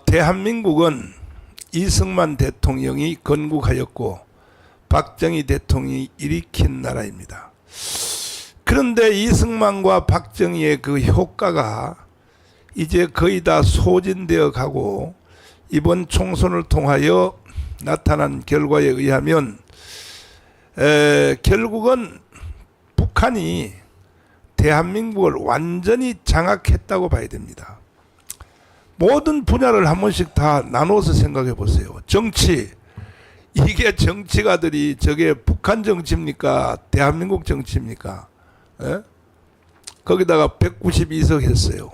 대한민국은 이승만 대통령이 건국하였고 박정희 대통령이 일으킨 나라입니다. 그런데 이승만과 박정희의 그 효과가 이제 거의 다 소진되어 가고 이번 총선을 통하여 나타난 결과에 의하면 결국은 북한이 대한민국을 완전히 장악했다고 봐야 됩니다. 모든 분야를 한 번씩 다 나눠서 생각해 보세요. 정치, 이게 정치가들이 저게 북한 정치입니까? 대한민국 정치입니까? 예? 거기다가 192석 했어요.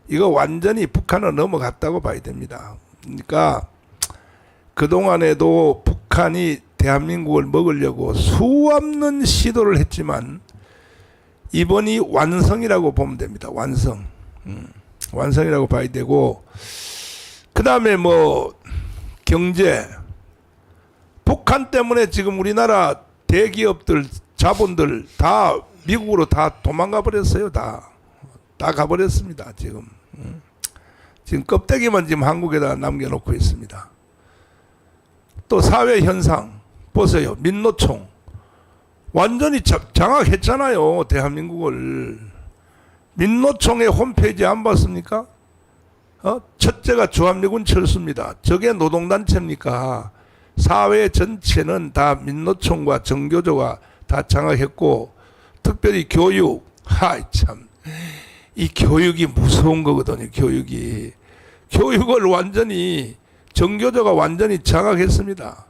이거 완전히 북한으로 넘어갔다고 봐야 됩니다. 그러니까 그동안에도 북한이 대한민국을 먹으려고 수없는 시도를 했지만 이번이 완성이라고 보면 됩니다. 완성. 완성이라고 봐야 되고, 그 다음에 뭐 경제, 북한 때문에 지금 우리나라 대기업들, 자본들 다 미국으로 다 도망가 버렸어요. 다 가버렸습니다. 지금 껍데기만 지금 한국에다 남겨놓고 있습니다. 또 사회 현상 보세요. 민노총 완전히 장악했잖아요. 대한민국을. 민노총의 홈페이지 안 봤습니까? 첫째가 주한미군 철수입니다. 저게 노동단체입니까? 사회 전체는 다 민노총과 정교조가 다 장악했고, 특별히 교육, 참, 이 교육이 무서운 거거든요. 교육을 완전히 정교조가 완전히 장악했습니다.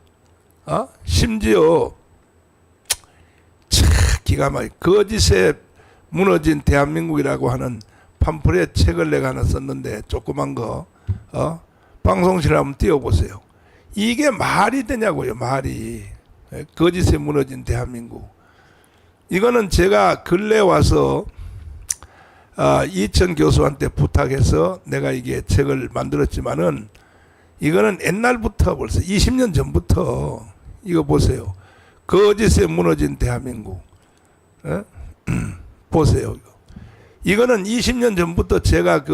심지어 기가 막히게 거짓에 무너진 대한민국이라고 하는 팜플렛 책을 내가 하나 썼는데, 조그만 거 방송실에 한번 띄워보세요. 이게 말이 되냐고요. 말이. 거짓에 무너진 대한민국. 이거는 제가 근래 와서 이천 교수한테 부탁해서 내가 이게 책을 만들었지만은, 이거는 옛날부터 벌써 20년 전부터 이거 보세요. 거짓에 무너진 대한민국. 보세요. 이거는 20년 전부터 제가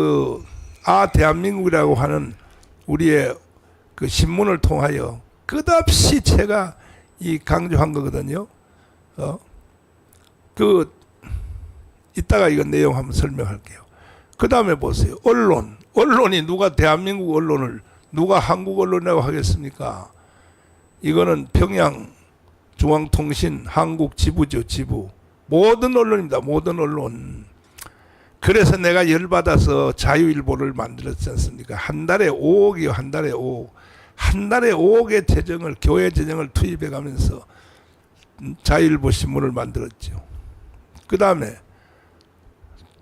대한민국이라고 하는 우리의 그 신문을 통하여 끝없이 제가 강조한 거거든요. 이따가 이거 내용 한번 설명할게요. 그 다음에 보세요. 언론이 누가 대한민국 언론을 누가 한국 언론이라고 하겠습니까? 이거는 평양 중앙통신 한국 지부죠. 지부. 모든 언론입니다. 모든 언론. 그래서 내가 열받아서 자유일보를 만들었지 않습니까? 한 달에 5억이요. 한 달에 5억. 한 달에 5억의 재정을, 교회 재정을 투입해 가면서 자유일보 신문을 만들었죠. 그 다음에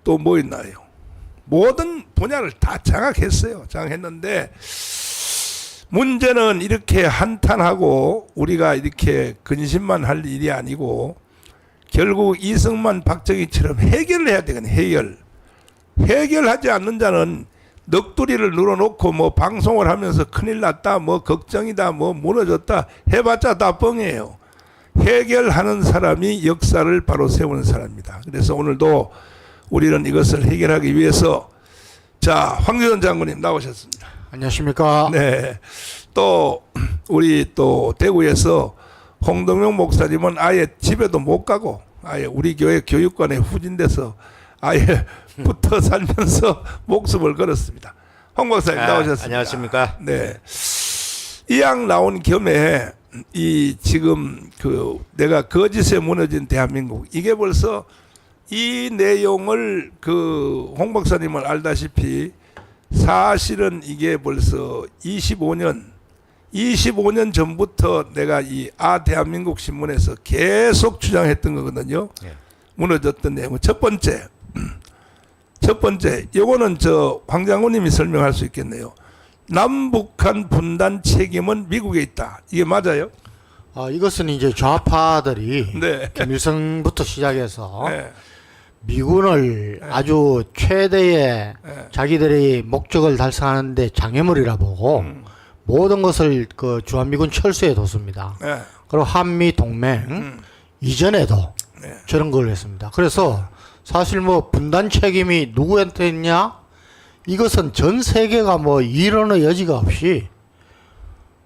또 뭐 있나요? 모든 분야를 다 장악했어요. 장악했는데, 문제는 이렇게 한탄하고 우리가 이렇게 근심만 할 일이 아니고, 결국 이승만 박정희처럼 해결을 해야 되거든요. 해결하지 않는 자는 넋두리를 눌러놓고 뭐 방송을 하면서 큰일 났다, 뭐 걱정이다, 뭐 무너졌다 해봤자 다 뻥이에요. 해결하는 사람이 역사를 바로 세우는 사람입니다. 그래서 오늘도 우리는 이것을 해결하기 위해서, 자, 황교안 장군님 나오셨습니다. 안녕하십니까? 네. 또 우리 또 대구에서 홍동영 목사님은 아예 집에도 못 가고 아예 우리 교회 교육관에 후진돼서 아예 붙어 살면서 목숨을 걸었습니다. 홍 목사님 나오셨습니다. 안녕하십니까? 네. 이왕 나온 겸에 지금 내가 거짓에 무너진 대한민국, 이게 벌써 이 내용을 홍 목사님은 알다시피 사실은 이게 벌써 25년 전부터 내가 대한민국 신문에서 계속 주장했던 거거든요. 네. 무너졌던 내용은 첫 번째, 요거는 황 장군님이 설명할 수 있겠네요. 남북한 분단 책임은 미국에 있다. 이게 맞아요? 이것은 이제 좌파들이 네. 김일성부터 시작해서 네. 미군을 아주 최대의 자기들의 목적을 달성하는데 장애물이라 보고 모든 것을 주한미군 철수에 뒀습니다. 그리고 한미 동맹 이전에도 저런 걸 했습니다. 그래서 사실 뭐 분단 책임이 누구한테 있냐? 이것은 전 세계가 뭐 이론의 여지가 없이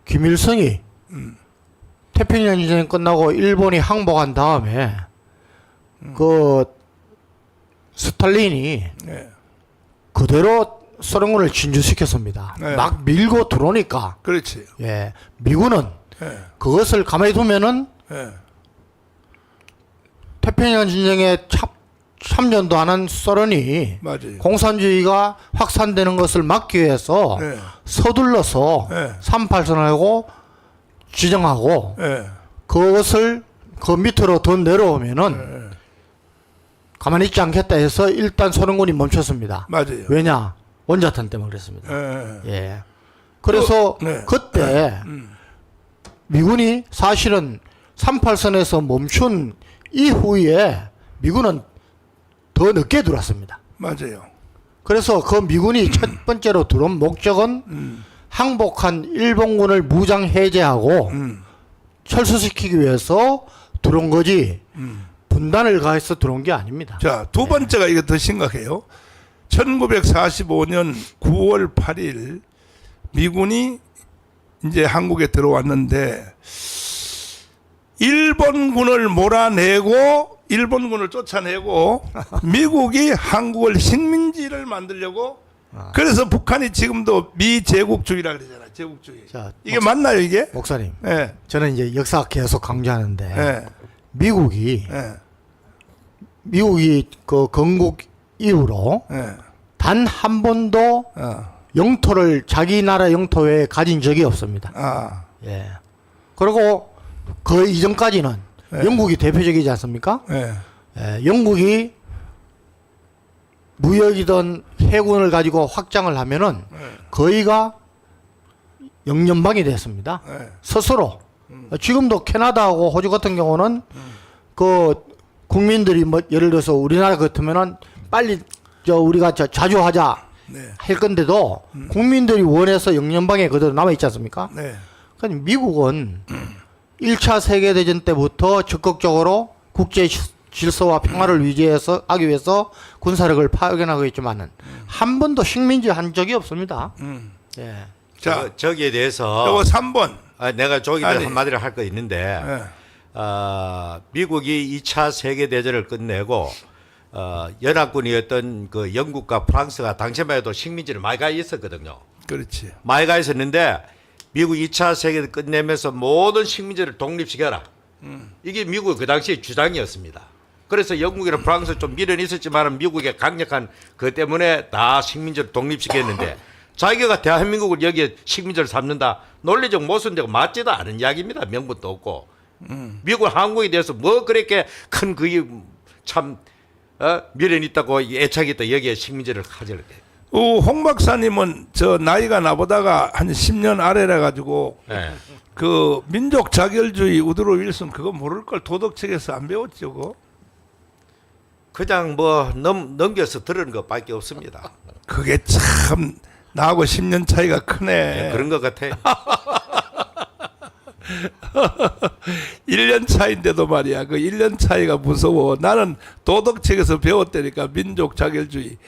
김일성이 태평양 전쟁 끝나고 일본이 항복한 다음에 그 스탈린이 네. 그대로 소련군을 진주시켰습니다. 네. 막 밀고 들어오니까 그렇지. 예, 미군은 예. 그것을 가만히 두면은 예. 태평양 전쟁에 참전도 안 한 소련이 맞아요. 공산주의가 확산되는 것을 막기 위해서 네. 서둘러서 네. 3.8선하고 지정하고 예. 그것을 그 밑으로 더 내려오면은 가만히 있지 않겠다 해서 일단 소련군이 멈췄습니다. 맞아요. 왜냐? 원자탄 때문에 그랬습니다. 예. 예. 그래서 네. 그때 미군이 사실은 38선에서 멈춘 이후에 미군은 더 늦게 들어왔습니다. 맞아요. 그래서 그 미군이 첫 번째로 들어온 목적은 항복한 일본군을 무장 해제하고 철수시키기 위해서 들어온 거지 분단을 가해서 들어온 게 아닙니다. 자, 두 번째가 이게 더 심각해요. 1945년 9월 8일 미군이 이제 한국에 들어왔는데 일본군을 몰아내고 일본군을 쫓아내고 미국이 한국을 식민지를 만들려고 그래서 북한이 지금도 미제국주의라 그러잖아. 제국주의. 자, 이게 맞나요, 이게? 목사님, 예. 저는 이제 역사 계속 강조하는데 예. 미국이 예. 그 건국 이후로 예. 단 한 번도 어. 영토를 자기 나라 영토 외에 가진 적이 없습니다. 아. 예. 그리고 그 이전까지는 예. 영국이 대표적이지 않습니까? 예. 예, 영국이 무역이든 해군을 가지고 확장을 하면은 거의가 영연방이 됐습니다. 예. 스스로. 지금도 캐나다하고 호주 같은 경우는 그 국민들이 뭐 예를 들어서 우리나라 같으면은 빨리 우리가 자주 하자 네. 할 건데도 국민들이 원해서 영연방에 그대로 남아 있지 않습니까? 네. 그러니까 미국은 1차 세계대전 때부터 적극적으로 국제 질서와 평화를 유지해서 하기 위해서 군사력을 파견하고 있지만은 한 번도 식민지 한 적이 없습니다. 예. 자, 저기에 대해서 요거 3번. 내가 저기에 아니. 한마디를 할 거 있는데 예. 미국이 2차 세계 대전을 끝내고 연합군이었던 그 영국과 프랑스가 당시만 해도 식민지를 많이 가 있었거든요. 그렇지. 많이 가 있었는데 미국 2차 세계를 끝내면서 모든 식민지를 독립시켜라. 이게 미국의 그 당시의 주장이었습니다. 그래서 영국이나 프랑스 좀 미련이 있었지만 미국의 강력한 그 때문에 다 식민지를 독립시켰는데 자기가 대한민국을 여기에 식민지를 삼는다. 논리적 모순되고 맞지도 않은 이야기입니다. 명분도 없고. 미국 한국에 대해서 뭐 그렇게 큰 그게 참 미련이 있다고 애착이 있다. 여기에 식민지를 가져야 돼. 홍 박사님은 저 나이가 나보다가 한 10년 아래라 가지고 네. 그 민족 자결주의 우드로 윌슨 그거 모를 걸 도덕책에서 안 배웠죠, 그거? 그냥 뭐 넘겨서 들은 것밖에 없습니다. 그게 참 나하고 10년 차이가 크네. 네, 그런 것 같아요. 1년 차인데도 말이야. 그 1년 차이가 무서워. 나는 도덕책에서 배웠다니까. 민족 자결주의.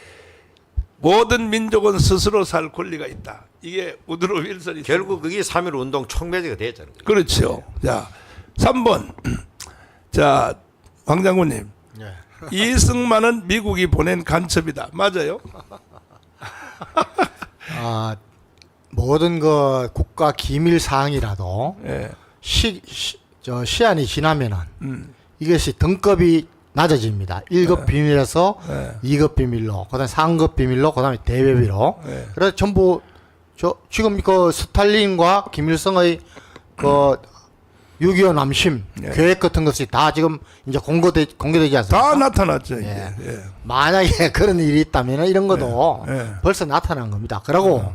모든 민족은 스스로 살 권리가 있다. 이게 우드로 윌슨이 결국 그게 3.1 운동 촉매제가 됐잖아요. 그렇죠. 자, 3번. 자, 황 장군님. 예. 이승만은 미국이 보낸 간첩이다. 맞아요? 모든 그 국가 기밀 사항이라도 예. 시한이 지나면은 이것이 등급이 낮아집니다. 1급 비밀에서 2급 비밀로, 그다음에 상급 비밀로, 그다음에 대외비로. 그래서 전부 지금 그 스탈린과 김일성의 그 6.25 남심 계획 같은 것이 다 지금 이제 공개되지 않습니까? 다 나타났죠. 이제. 예. 예. 만약에 그런 일이 있다면 이런 것도 벌써 나타난 겁니다. 그리고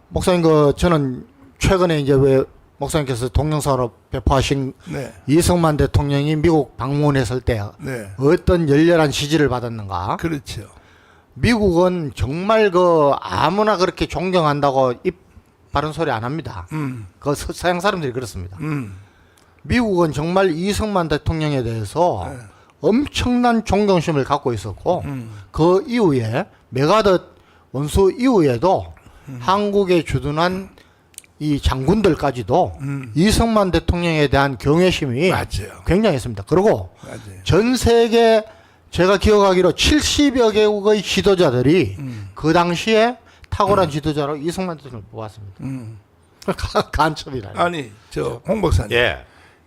목사님 저는 최근에 이제 왜 목사님께서 동영상으로 배포하신 네. 이승만 대통령이 미국 방문했을 때 네. 어떤 열렬한 지지를 받았는가? 그렇죠. 미국은 정말 아무나 그렇게 존경한다고 입 바른 소리 안 합니다. 그 서양 사람들이 그렇습니다. 미국은 정말 이승만 대통령에 대해서 엄청난 존경심을 갖고 있었고 그 이후에 메가더 원수 이후에도 한국에 주둔한 이 장군들까지도 이승만 대통령에 대한 경외심이 맞아요. 굉장했습니다. 그리고 맞아요. 전 세계 제가 기억하기로 70여 개국의 지도자들이 그 당시에 탁월한 지도자로 이승만 대통령을 뽑았습니다. 간첩이라. 아니 홍 박사님, 예.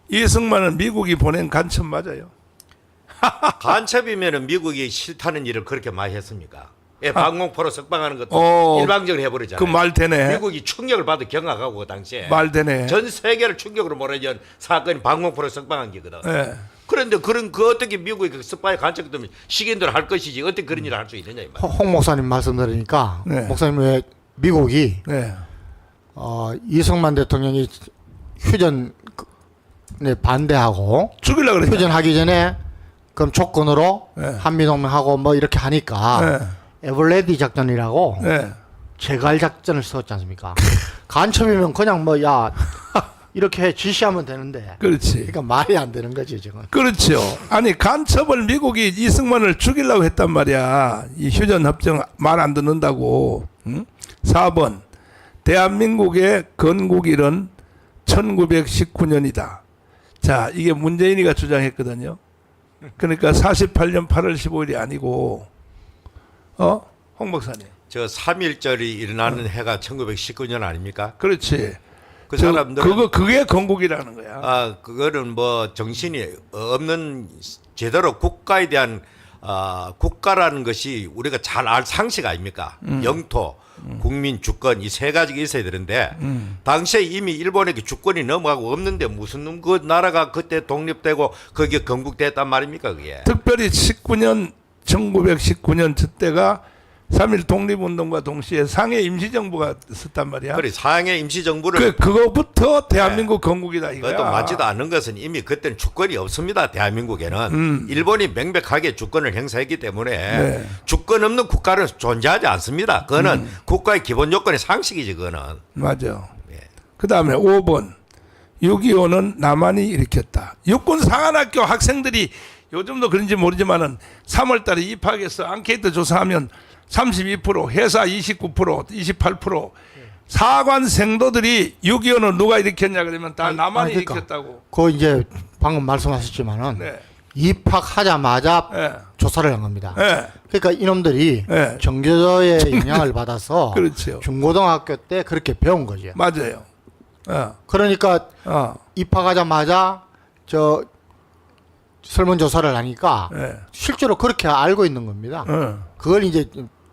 이승만은 미국이 보낸 간첩 맞아요? 간첩이면은 미국이 싫다는 일을 그렇게 많이 했습니까? 예, 방공포로 석방하는 것도 어, 일방적으로 해버리잖아요. 그 말 되네. 미국이 충격을 받아 경악하고 그 당시에 말 되네. 전 세계를 충격으로 몰아준 사건이 방공포로 석방한 게거든. 예. 그런데 그 어떻게 미국이 그 스파이 간첩 때문에 시킨대로 할 것이지 어떻게 그런 일을 할 수 있느냐 이 말. 홍 목사님 말씀 들으니까 네. 목사님 왜 미국이 네. 이승만 대통령이 휴전에 반대하고 죽이려고 그랬죠. 휴전하기 전에 그럼 조건으로 네. 한미동맹하고 뭐 이렇게 하니까 에버레디 작전이라고 네. 제갈 작전을 썼지 않습니까? 간첩이면 그냥 뭐 야 이렇게 지시하면 되는데 그렇지. 그러니까 말이 안 되는 거지 지금. 그렇죠. 아니 간첩을 미국이 이승만을 죽이려고 했단 말이야. 이 휴전 협정 말 안 듣는다고. 응? 4번 대한민국의 건국일은 1919년이다. 자, 이게 문재인이가 주장했거든요. 그러니까 48년 8월 15일이 아니고 홍 박사님. 저 3.1절이 일어나는 해가 1919년 아닙니까? 그렇지. 그 사람들은 그게 건국이라는 거야. 그거는 뭐 정신이 없는 제대로 국가에 대한 국가라는 것이 우리가 잘 알 상식 아닙니까? 영토, 국민 주권 이 세 가지가 있어야 되는데 당시에 이미 일본에게 주권이 넘어가고 없는데 무슨 놈 그 나라가 그때 독립되고 거기에 건국됐단 말입니까 그게? 특별히 1919년 저때가 3.1 독립운동과 동시에 상해 임시정부가 있었단 말이야. 그래 상해 임시정부를 그거부터 대한민국 건국이다 이거야. 그것도 맞지도 않는 것은 이미 그때는 주권이 없습니다. 대한민국에는 일본이 명백하게 주권을 행사했기 때문에 네. 주권 없는 국가는 존재하지 않습니다. 그거는 국가의 기본 요건의 상식이지 그거는. 맞아. 예. 그 다음에 5번 6.25는 남한이 일으켰다. 육군사관학교 학생들이 요즘도 그런지 모르지만은 3월 달에 입학해서 앙케이트 조사하면 32%, 회사 29%, 28%, 사관 생도들이 6.25는 누가 일으켰냐 그러면 다 남한이 그러니까 일으켰다고. 그 이제 방금 말씀하셨지만은 네. 입학하자마자 네. 조사를 한 겁니다. 네. 그러니까 이놈들이 네. 정교조의 영향을 받아서 그렇죠. 중고등학교 때 그렇게 배운 거죠. 맞아요. 그러니까 입학하자마자 저 설문조사를 하니까 네. 실제로 그렇게 알고 있는 겁니다. 그걸 이제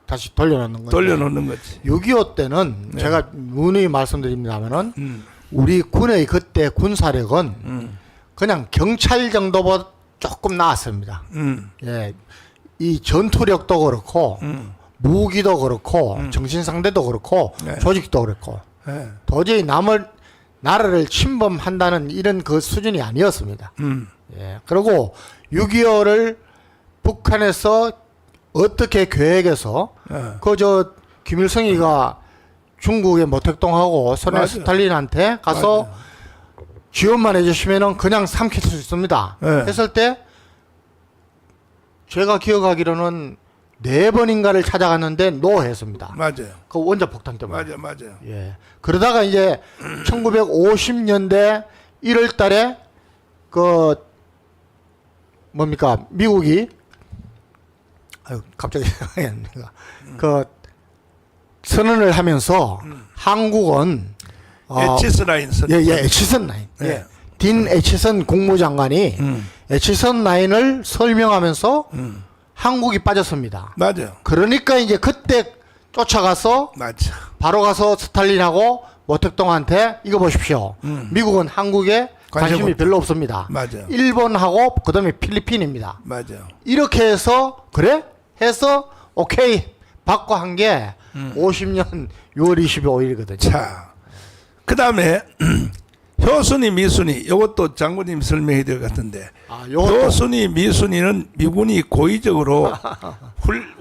다시 돌려놓는 거죠. 돌려놓는 거지. 6.25 때는 제가 누누이 말씀드립니다만은 우리 군의 그때 군사력은 그냥 경찰 정도보다 조금 나았습니다. 예, 이 전투력도 그렇고 무기도 그렇고 정신상대도 그렇고 네. 조직도 그렇고 네. 도저히 나라를 침범한다는 이런 그 수준이 아니었습니다. 예, 그리고 6.25를 북한에서 어떻게 계획해서 네. 그저 김일성이가 중국의 모택동하고 소련 맞아요. 스탈린한테 가서 맞아요. 지원만 해주시면은 그냥 삼킬 수 있습니다. 네. 했을 때 제가 기억하기로는 4번인가를 찾아갔는데 노했습니다. 맞아요. 그 원자폭탄 때문에. 맞아요. 예. 그러다가 이제 1950년대 1월 달에 그 뭡니까? 미국이 갑자기 생각이 안 납니다. 그 선언을 하면서 한국은 에치스 라인 선. 에치선 라인. 예. 예. 딘 에치선 국무장관이 에치선 라인을 설명하면서 한국이 빠졌습니다. 맞아요. 그러니까 이제 그때 쫓아가서 맞아. 바로 가서 스탈린하고 모택동한테 이거 보십시오. 미국은 한국에 관심이 관심 별로 없습니다. 맞아요. 일본하고 그다음에 필리핀입니다. 맞아요. 이렇게 해서 그래? 해서 오케이 받고 한 게 50년 6월 25일이거든요. 자, 그 다음에 효순이 미순이 이것도 장군님 설명해 드릴 것 같은데 효순이 미순이는 미군이 고의적으로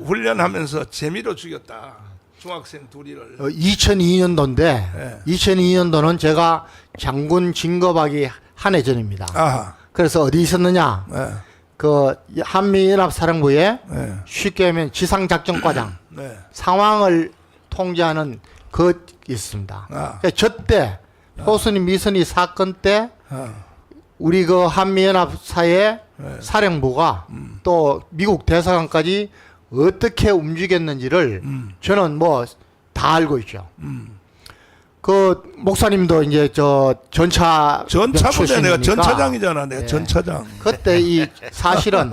훈련하면서 재미로 죽였다. 중학생 둘이를. 2002년도인데 네. 2002년도는 제가 장군 진급하기 한 해 전입니다. 아하. 그래서 어디 있었느냐? 네. 그 한미연합사령부의 네. 쉽게 하면 지상작전과장 네. 상황을 통제하는 그 있습니다. 아. 저때 효순이 미선이 사건 때 아. 우리 그 한미연합사의 네. 사령부가 또 미국 대사관까지 어떻게 움직였는지를 저는 뭐 다 알고 있죠. 그 목사님도 이제 저 전차 전차부대 내가 출신이니까 전차장이잖아. 내가 예. 전차장. 그때 이 사실은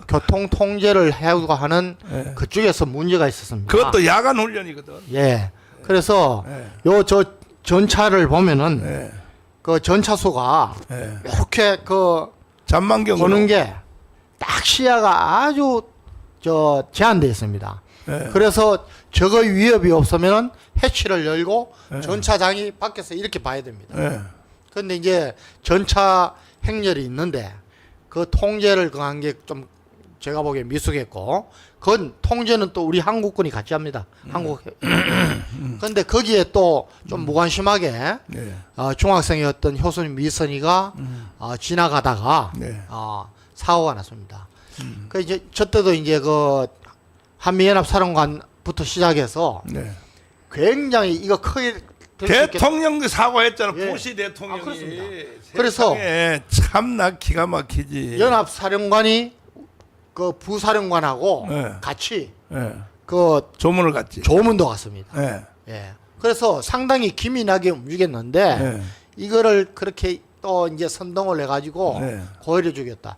교통 통제를 하고 하는 예. 그쪽에서 문제가 있었습니다. 그것도 야간 훈련이거든. 예. 그래서 예. 요 저 전차를 보면은 예. 그 전차수가 예. 이렇게 그 잠만경으로. 보는 게 딱 시야가 아주 저 제한되어 있습니다. 예. 그래서 저거 위협이 없으면은 해치를 열고 예. 전차장이 밖에서 이렇게 봐야 됩니다. 예. 그런데 이제 전차 행렬이 있는데 그 통제를 그한 게 좀 제가 보기에 미숙했고 그건 통제는 또 우리 한국군이 같이 합니다. 한국. 그런데 거기에 또 좀 무관심하게 예. 중학생이었던 효순이 미선이가 지나가다가 네. 사고가 났습니다. 그 이제 저 때도 이제 그 한미연합 사령관부터 시작해서 네. 굉장히 이거 크게 될수 있겠다. 대통령도 사과했잖아. 예. 부시 대통령이. 그렇습니다. 그래서 그래서 참나 기가 막히지. 연합 사령관이 그 부사령관하고 네. 같이 예. 그 조문을 갔지. 조문도 갔습니다. 예. 예. 그래서 상당히 기민하게 움직였는데 예. 이거를 그렇게 또 이제 선동을 해가지고 네. 고의를 죽였다.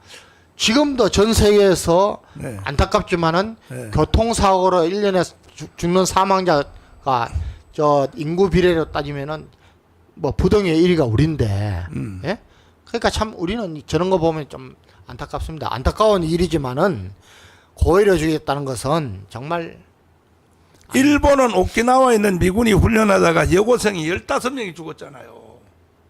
지금도 전 세계에서 네. 안타깝지만은 네. 교통사고로 1년에 죽는 사망자가 저 인구 비례로 따지면은 뭐 부동의 1위가 우리인데, 예? 그러니까 참 우리는 저런 거 보면 좀 안타깝습니다. 안타까운 일이지만은 고의를 죽였다는 것은 정말 일본은 오키나와에 있는 미군이 훈련하다가 여고생이 15명이 죽었잖아요.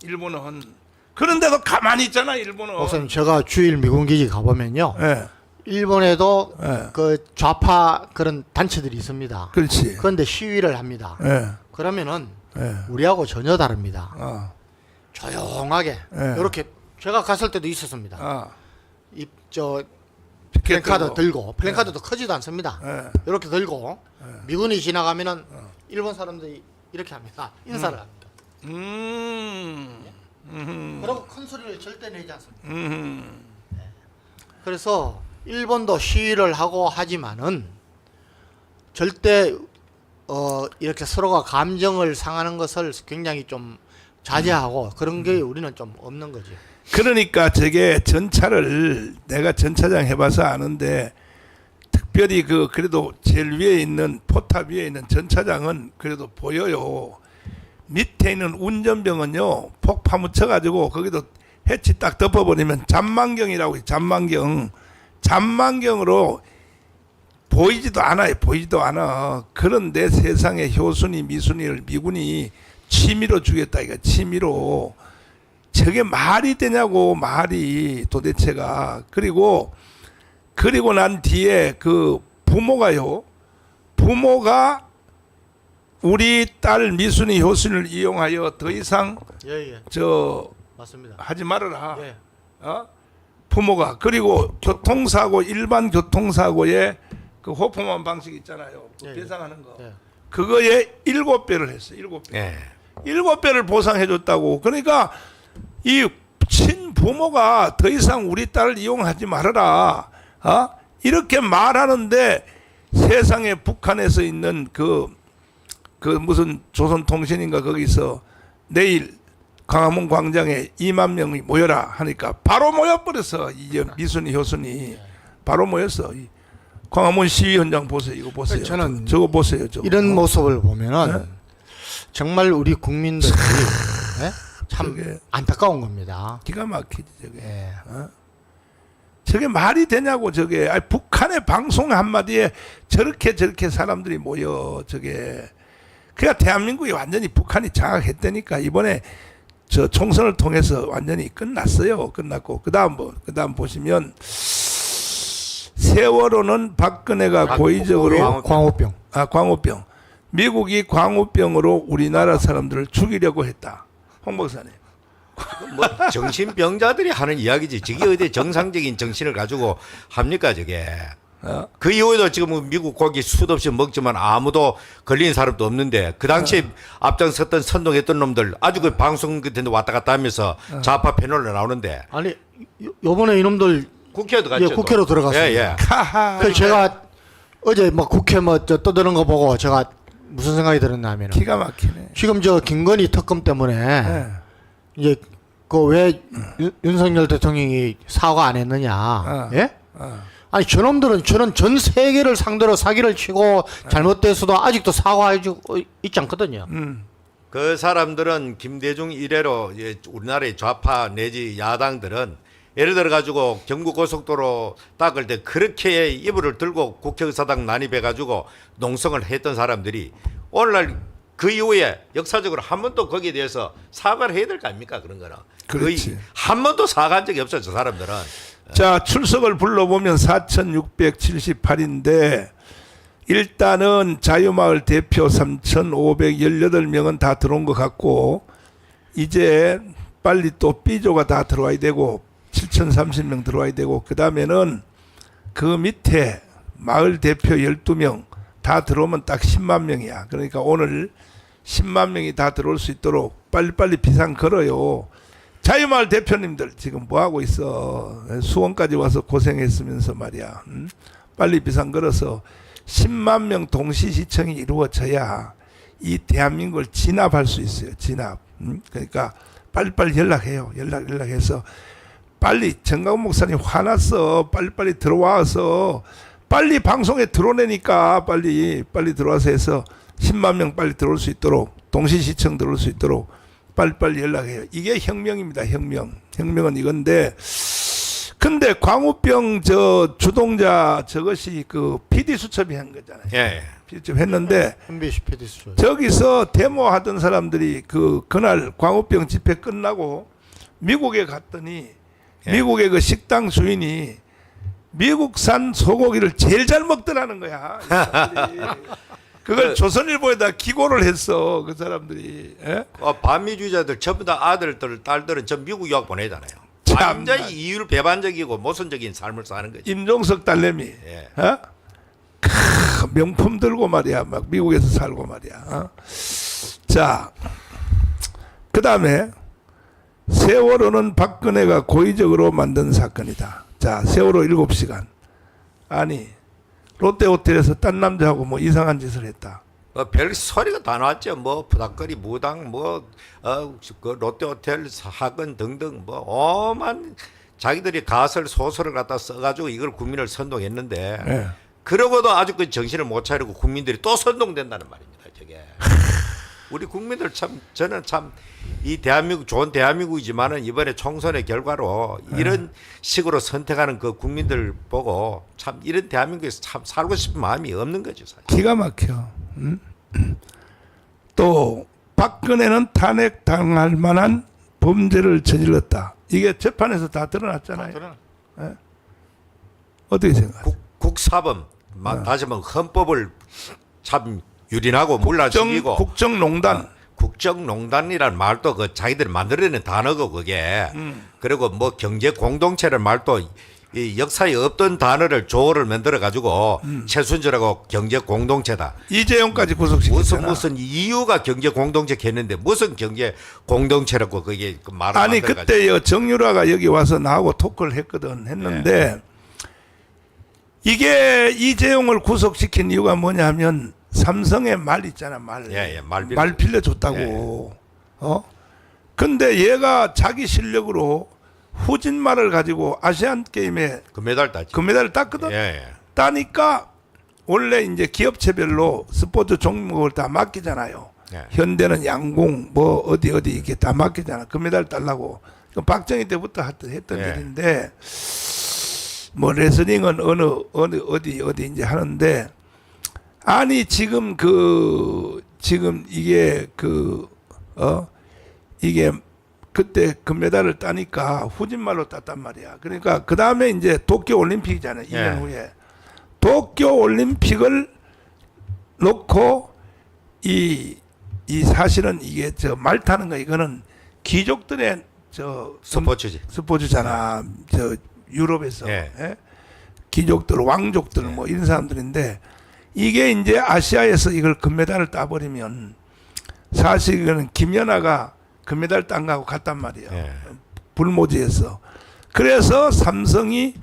일본은. 그런데도 가만히 있잖아, 일본은. 목사님 제가 주일 미군기지 가보면요. 예. 일본에도 예. 그 좌파 그런 단체들이 있습니다. 그렇지. 그런데 시위를 합니다. 예. 그러면은 예. 우리하고 전혀 다릅니다. 조용하게 예. 이렇게 제가 갔을 때도 있었습니다. 저 피켓 플랜카드 들고. 들고 플랜카드도 크지도 않습니다. 예. 이렇게 들고 미군이 지나가면은 일본 사람들이 이렇게 합니다. 인사를 합니다. 그리고 큰 소리를 절대 내지 않습니다. 그래서 일본도 시위를 하고 하지만은 절대 이렇게 서로가 감정을 상하는 것을 굉장히 좀 자제하고 그런 게 우리는 좀 없는 거지. 그러니까 저게 전차를 내가 전차장 해봐서 아는데 특별히 그래도 제일 위에 있는 포탑 위에 있는 전차장은 그래도 보여요. 밑에 있는 운전병은요 폭 파묻혀가지고 거기도 해치 딱 덮어버리면 잠만경이라고 해요. 잠만경으로 보이지도 않아요. 보이지도 않아. 그런데 세상에 효순이 미순이를 미군이 취미로 죽였다 이거 취미로. 저게 말이 되냐고 말이 도대체가. 그리고 난 뒤에 그 부모가 우리 딸 미순이 효순을 이용하여 더 이상 예예. 저 맞습니다. 하지 말아라. 예. 부모가. 그리고 교통사고 일반 교통사고에 그 호프만 방식 있잖아요. 그 예, 배상하는 거. 예. 그거에 7배를 했어. 7배. 예. 7배를 보상해 줬다고. 그러니까 이 친부모가 더 이상 우리 딸을 이용하지 말아라. 이렇게 말하는데 세상에 북한에서 있는 그 무슨 조선통신인가 거기서 내일 광화문 광장에 2만 명이 모여라 하니까 바로 모여버렸어. 이제 미순이 효순이 바로 모였어. 이 광화문 시위 현장 보세요. 이거 보세요. 저는 저거 보세요. 저거. 이런 모습을 보면은 정말 우리 국민들이 예? 참 저게 안타까운 겁니다. 기가 막히지 저게. 예. 저게 말이 되냐고 저게. 아니, 북한의 방송 한마디에 저렇게 사람들이 모여 저게. 그러니까 대한민국이 완전히 북한이 장악했다니까. 이번에 저 총선을 통해서 완전히 끝났어요. 끝났고 그다음 보시면 세월호는 박근혜가 고의적으로 광우병. 광우병. 미국이 광우병으로 우리나라 사람들을 죽이려고 했다. 홍 박사님. 뭐 정신병자들이 하는 이야기지. 저게 어디 정상적인 정신을 가지고 합니까 저게. 그 이후에도 지금 미국 고기 수도 없이 먹지만 아무도 걸린 사람도 없는데 그 당시에 앞장섰던 선동했던 놈들 아주 그 방송 같은 데 왔다 갔다 하면서 좌파 패널로 나오는데 아니 요번에 이놈들 국회에도 갔죠. 예, 국회로 또. 들어갔습니다. 예, 예. 그 제가 어제 뭐 국회 뭐 저 떠드는 거 보고 제가 무슨 생각이 들었냐면 기가 막히네. 지금 저 김건희 특검 때문에 예. 이제 그 왜 윤석열 대통령이 사과 안 했느냐? 예? 아니 저놈들은 저는 전 세계를 상대로 사기를 치고 잘못돼서도 아직도 사과해주고 있지 않거든요. 그 사람들은 김대중 이래로 이제 우리나라의 좌파 내지 야당들은 예를 들어 가지고 경부 고속도로 닦을 때 그렇게 이불을 들고 국회의사당 난입해 가지고 농성을 했던 사람들이 오늘날 그 이후에 역사적으로 한 번도 거기에 대해서 사과를 해야 될 거 아닙니까? 그런 거는 그렇지. 거의 한 번도 사과한 적이 없어요. 저 사람들은. 자, 출석을 불러보면 4,678인데 일단은 자유마을 대표 3,518명은 다 들어온 것 같고 이제 빨리 또 B조가 다 들어와야 되고 7,030명 들어와야 되고 그 다음에는 그 밑에 마을 대표 12명 다 들어오면 딱 10만 명이야. 그러니까 오늘 10만 명이 다 들어올 수 있도록 빨리빨리 비상 걸어요. 자유마을 대표님들 지금 뭐하고 있어. 수원까지 와서 고생했으면서 말이야. 빨리 비상 걸어서 10만 명 동시시청이 이루어져야 이 대한민국을 진압할 수 있어요. 진압. 그러니까 빨리빨리 연락해요. 연락해서 빨리 정강 목사님 화났어. 빨리빨리 들어와서 빨리 방송에 들어오내니까 빨리 들어와서 해서 10만 명 빨리 들어올 수 있도록 동시시청 들어올 수 있도록 빨리빨리 연락해요. 이게 혁명입니다. 혁명은 이건데 근데 광우병 저 주동자 저것이 그 PD 수첩이 한 거잖아요. 예. PD 했는데 MBC PD수. 저기서 데모하던 사람들이 그날 광우병 집회 끝나고 미국에 갔더니 미국의 그 식당 주인이 미국산 소고기를 제일 잘 먹더라는 거야. 이 사람들이. 그걸 조선일보에다 기고를 했어. 그 사람들이. 예? 반미주의자들 전부 다 아들들 딸들은 전 미국 유학 보내잖아요. 참나. 완전히 이율 배반적이고 모순적인 삶을 사는 거지. 임종석 딸내미. 예. 어? 명품 들고 말이야. 막 미국에서 살고 말이야. 어? 자, 그 다음에 세월호는 박근혜가 고의적으로 만든 사건이다. 자, 세월호 7시간. 아니, 롯데호텔에서 딴 남자하고 뭐 이상한 짓을 했다. 별 소리가 다 나왔죠. 뭐 부닥거리 무당 그 롯데호텔 사건 등등 뭐 오만 자기들이 가설 소설을 갖다 써가지고 이걸 국민을 선동했는데 예. 그러고도 아직 그 정신을 못 차리고 국민들이 또 선동된다는 말입니다. 저게 우리 국민들 참 저는 참 이 대한민국 좋은 대한민국이지만은 이번에 총선의 결과로 이런 식으로 선택하는 그 국민들 보고 참 이런 대한민국에서 참 살고 싶은 마음이 없는 거죠. 사실. 기가 막혀. 또 박근혜는 탄핵당할 만한 범죄를 저질렀다. 이게 재판에서 다 드러났잖아요. 예? 어떻게 생각하세요? 국사범 다시 한번 헌법을 참 유린하고 물라치고 국정농단. 국정농단이라는 말도 그 자기들이 만들어낸 단어고 그게 그리고 뭐 경제 공동체라는 말도 이 역사에 없던 단어를 조어를 만들어 가지고 최순실하고 경제 공동체다. 이재용까지 구속시켰잖아. 무슨 이유가 경제 공동체 했는데 무슨 경제 공동체라고 그게 그 말을 아니 만들어 가지고. 그때요 정유라가 여기 와서 나하고 토크를 했는데 이게 이재용을 구속시킨 이유가 뭐냐면 삼성의 말 있잖아 말 빌려줬다고. 근데 얘가 자기 실력으로 후진 말을 가지고 아시안 게임에 금메달 땄지. 금메달을 땄거든. 예. 따니까 원래 이제 기업체별로 스포츠 종목을 다 맡기잖아요. 예. 현대는 양궁 뭐 어디 이게 다 맡기잖아. 금메달 달라고. 박정희 때부터 했던 예. 일인데 뭐 레슬링은 어디 이제 하는데 아니 지금 이게 이게 그때 금메달을 따니까 후진말로 땄단 말이야. 그러니까 그 다음에 이제 도쿄 올림픽이잖아요. 2년 예. 후에 도쿄 올림픽을 놓고 이 사실은 이게 저 말 타는 거 이거는 귀족들의 저 스포츠지. 스포츠잖아. 저 유럽에서 예. 예? 귀족들, 왕족들 뭐 이런 사람들인데 이게 이제 아시아에서 이걸 금메달을 따버리면 사실 이거는 김연아가 금메달 딴 거하고 같단 말이에요. 예. 불모지에서. 그래서 삼성이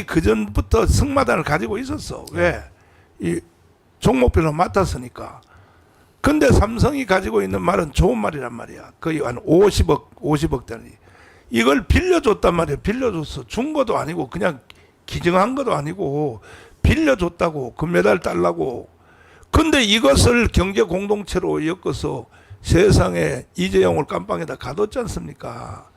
그 전부터 승마단을 가지고 있었어. 왜? 이 종목별로 맡았으니까. 근데 삼성이 가지고 있는 말은 좋은 말이란 말이야. 거의 한 50억 단위. 이걸 빌려줬단 말이야. 빌려줬어. 준 것도 아니고 그냥 기증한 것도 아니고 빌려줬다고. 금메달 달라고. 근데 이것을 경제 공동체로 엮어서 세상에 이재용을 깜빵에다 가뒀지 않습니까?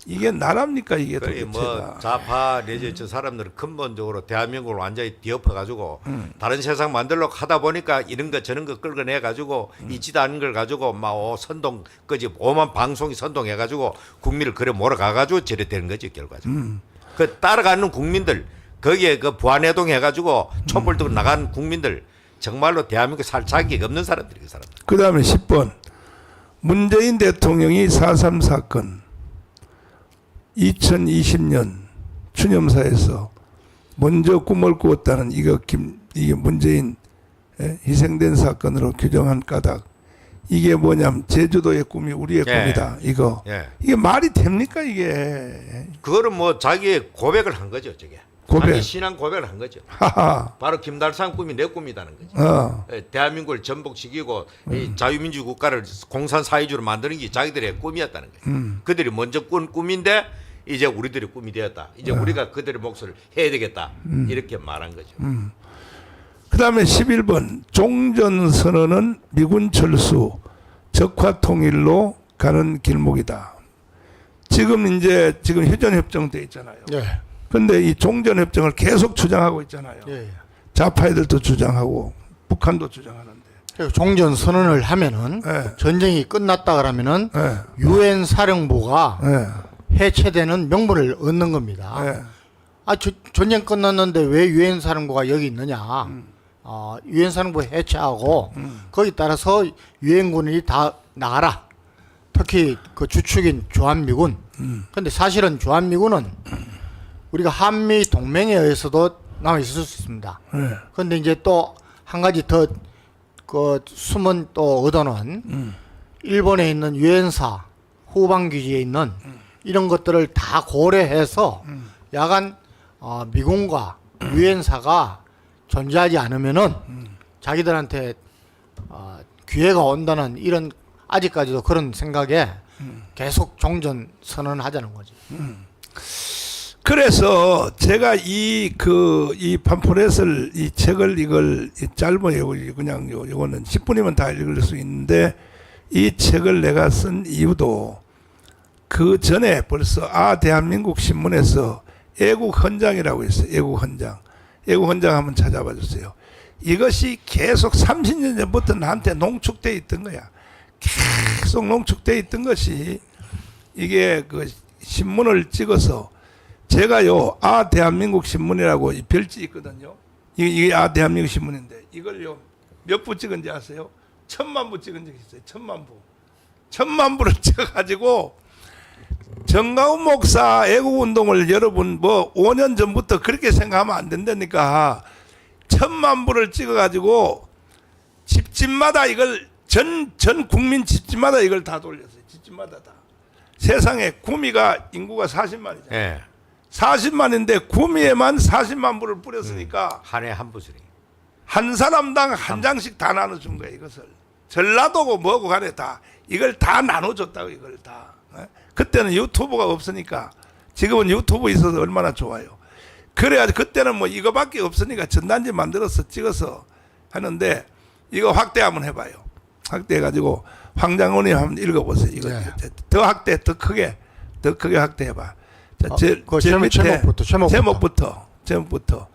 이게 나랍니까 이게 그래 도대체가. 뭐 좌파 내지 저 사람들은 근본적으로 대한민국을 완전히 뒤엎어 가지고 다른 세상 만들려고 하다 보니까 이런 거 저런 거 끌어내 가지고 있지도 않은 걸 가지고 막 선동 그지 오만 방송이 선동해 가지고 국민을 그래 몰아가 가지고 저래 되는 거지 결과적으로. 그 따라가는 국민들 거기에 그 부안해동 해 가지고 촛불 들고 나간 국민들 정말로 대한민국 살 자격이 없는 사람들이 그 사람들. 그다음에 10번 문재인 대통령이 4.3 사건 2020년 추념사에서 먼저 꿈을 꾸었다는 이게 문재인 희생된 사건으로 규정한 까닭. 이게 뭐냐면 제주도의 꿈이 우리의 예. 꿈이다. 이거 예. 이게 말이 됩니까 이게? 그거는 뭐 자기의 고백을 한 거죠, 저게. 고백. 자기 신앙 고백을 한 거죠. 하하. 바로 김달산 꿈이 내 꿈이다는 거죠. 대한민국을 전복시키고 이 자유민주 국가를 공산 사회주의로 만드는 게 자기들의 꿈이었다는 거죠. 그들이 먼저 꾼 꿈인데 이제 우리들의 꿈이 되었다. 이제 우리가 그들의 몫을 해야 되겠다. 이렇게 말한 거죠. 그 다음에 11번 종전선언은 미군 철수 적화통일로 가는 길목이다. 지금 휴전협정 돼 있잖아요. 예. 근데 이 종전협정을 계속 주장하고 있잖아요. 예. 좌파애들도 주장하고 북한도 주장하는데. 그리고 종전 선언을 하면은 예. 전쟁이 끝났다 그러면은 예. 유엔 사령부가 예. 해체되는 명분을 얻는 겁니다. 예. 전쟁 끝났는데 왜 유엔 사령부가 여기 있느냐? 유엔 사령부 해체하고 거기 따라서 유엔군이 다 나가라. 특히 그 주축인 주한미군. 근데 사실은 주한미군은 우리가 한미 동맹에 의해서도 남아 있을 수 있습니다. 예. 그런데 이제 또 한 가지 더 그 숨은 또 의도는 일본에 있는 유엔사 후방 기지에 있는 이런 것들을 다 고려해서 야간 미군과 유엔사가 존재하지 않으면은 자기들한테 기회가 온다는 이런 아직까지도 그런 생각에 계속 종전 선언하자는 거죠. 그래서 제가 이 팜플렛을 이 책을 이걸 짧아요. 그냥 요거는 10분이면 다 읽을 수 있는데 이 책을 내가 쓴 이유도 그 전에 벌써 대한민국 신문에서 애국 헌장이라고 있어요. 애국 헌장. 애국 헌장 한번 찾아봐 주세요. 이것이 계속 30년 전부터 나한테 농축돼 있던 거야. 계속 농축돼 있던 것이 이게 그 신문을 찍어서 제가요 대한민국 신문이라고 이 별지 있거든요. 이게 대한민국 신문인데 이걸요 몇 부 찍은지 아세요? 1000만 부 찍은 적이 있어요. 1000만 부를 찍어가지고 정가운 목사 애국운동을 여러분 5년 전부터 그렇게 생각하면 안 된다니까 1000만 부를 찍어가지고 집집마다 이걸 전 국민 집집마다 이걸 다 돌렸어요. 집집마다 다. 세상에 구미가 인구가 40만이잖아요. 예. 40만인데 구미에만 40만 부를 뿌렸으니까 한 해 한 부스리. 한 사람당 한 장씩 다 나눠준 거예요. 이것을 전라도고 뭐고 간에 다 이걸 다 나눠줬다고 이걸 다. 그때는 유튜브가 없으니까 지금은 유튜브 있어서 얼마나 좋아요. 그래가지고 그때는 이거밖에 없으니까 전단지 만들어서 찍어서 하는데 이거 확대 한번 해봐요. 확대해가지고 황장원이 한번 읽어보세요. 이거 네. 더 확대 더 크게 해봐. 자, 그 제일 밑에 제목부터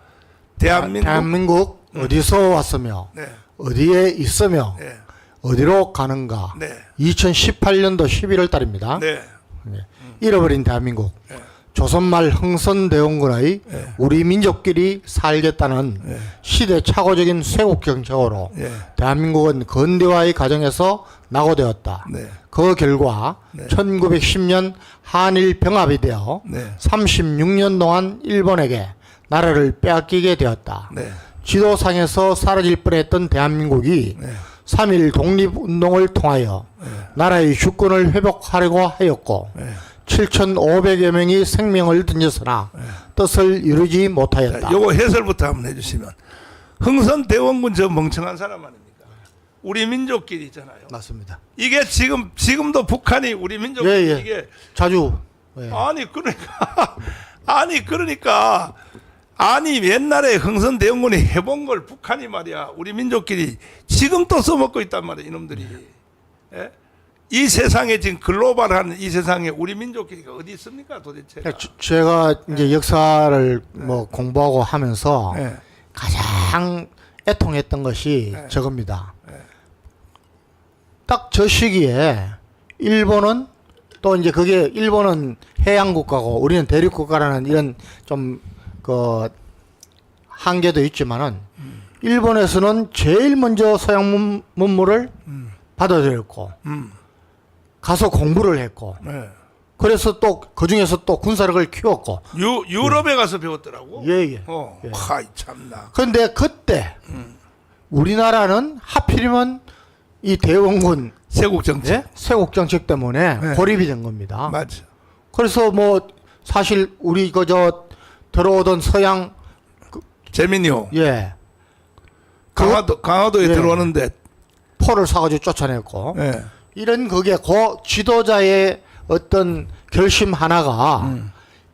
대한민국 어디서 왔으며 네. 어디에 있으며 네. 어디로 가는가. 네. 2018년도 11월 달입니다. 네. 잃어버린 대한민국. 네. 조선말 흥선대원군의 우리 민족끼리 살겠다는 시대착오적인 쇄국 정책으로 대한민국은 근대화의 과정에서 낙오되었다. 그 결과 1910년 한일 병합이 되어 36년 동안 일본에게 나라를 빼앗기게 되었다. 지도상에서 사라질 뻔했던 대한민국이 3.1 독립운동을 통하여 나라의 주권을 회복하려고 하였고 7,500여 명이 생명을 던졌으나 뜻을 이루지 못하였다. 요거 해설부터 한번 해주시면, 흥선대원군 저 멍청한 사람 아닙니까? 우리 민족끼리 있잖아요. 맞습니다. 이게 지금도 북한이 우리 민족끼리 이게 자주 아니 옛날에 흥선대원군이 해본 걸 북한이 말이야 우리 민족끼리 지금 또 써먹고 있단 말이야 이놈들이. 예? 이 세상에 지금 글로벌한 이 세상에 우리 민족끼리가 어디 있습니까 도대체? 제가 이제 역사를 뭐 공부하고 하면서 가장 애통했던 것이 저겁니다. 딱 저 시기에 일본은 또 이제 그게 일본은 해양 국가고 우리는 대륙 국가라는 이런 좀 그 한계도 있지만은 일본에서는 제일 먼저 서양 문물을 받아들였고 가서 공부를 했고 그래서 또 그 중에서 또 군사력을 키웠고 유럽에 가서 배웠더라고. 예. 하이 참나. 그런데 그때 우리나라는 하필이면 이 대원군 세국 정책, 세국 정책 때문에 고립이 된 겁니다. 맞아. 그래서 뭐 사실 우리 그저 들어오던 서양 재민이요. 그 강화도에 들어오는데 포를 사가지고 쫓아냈고 예. 이런 그게 지도자의 어떤 결심 하나가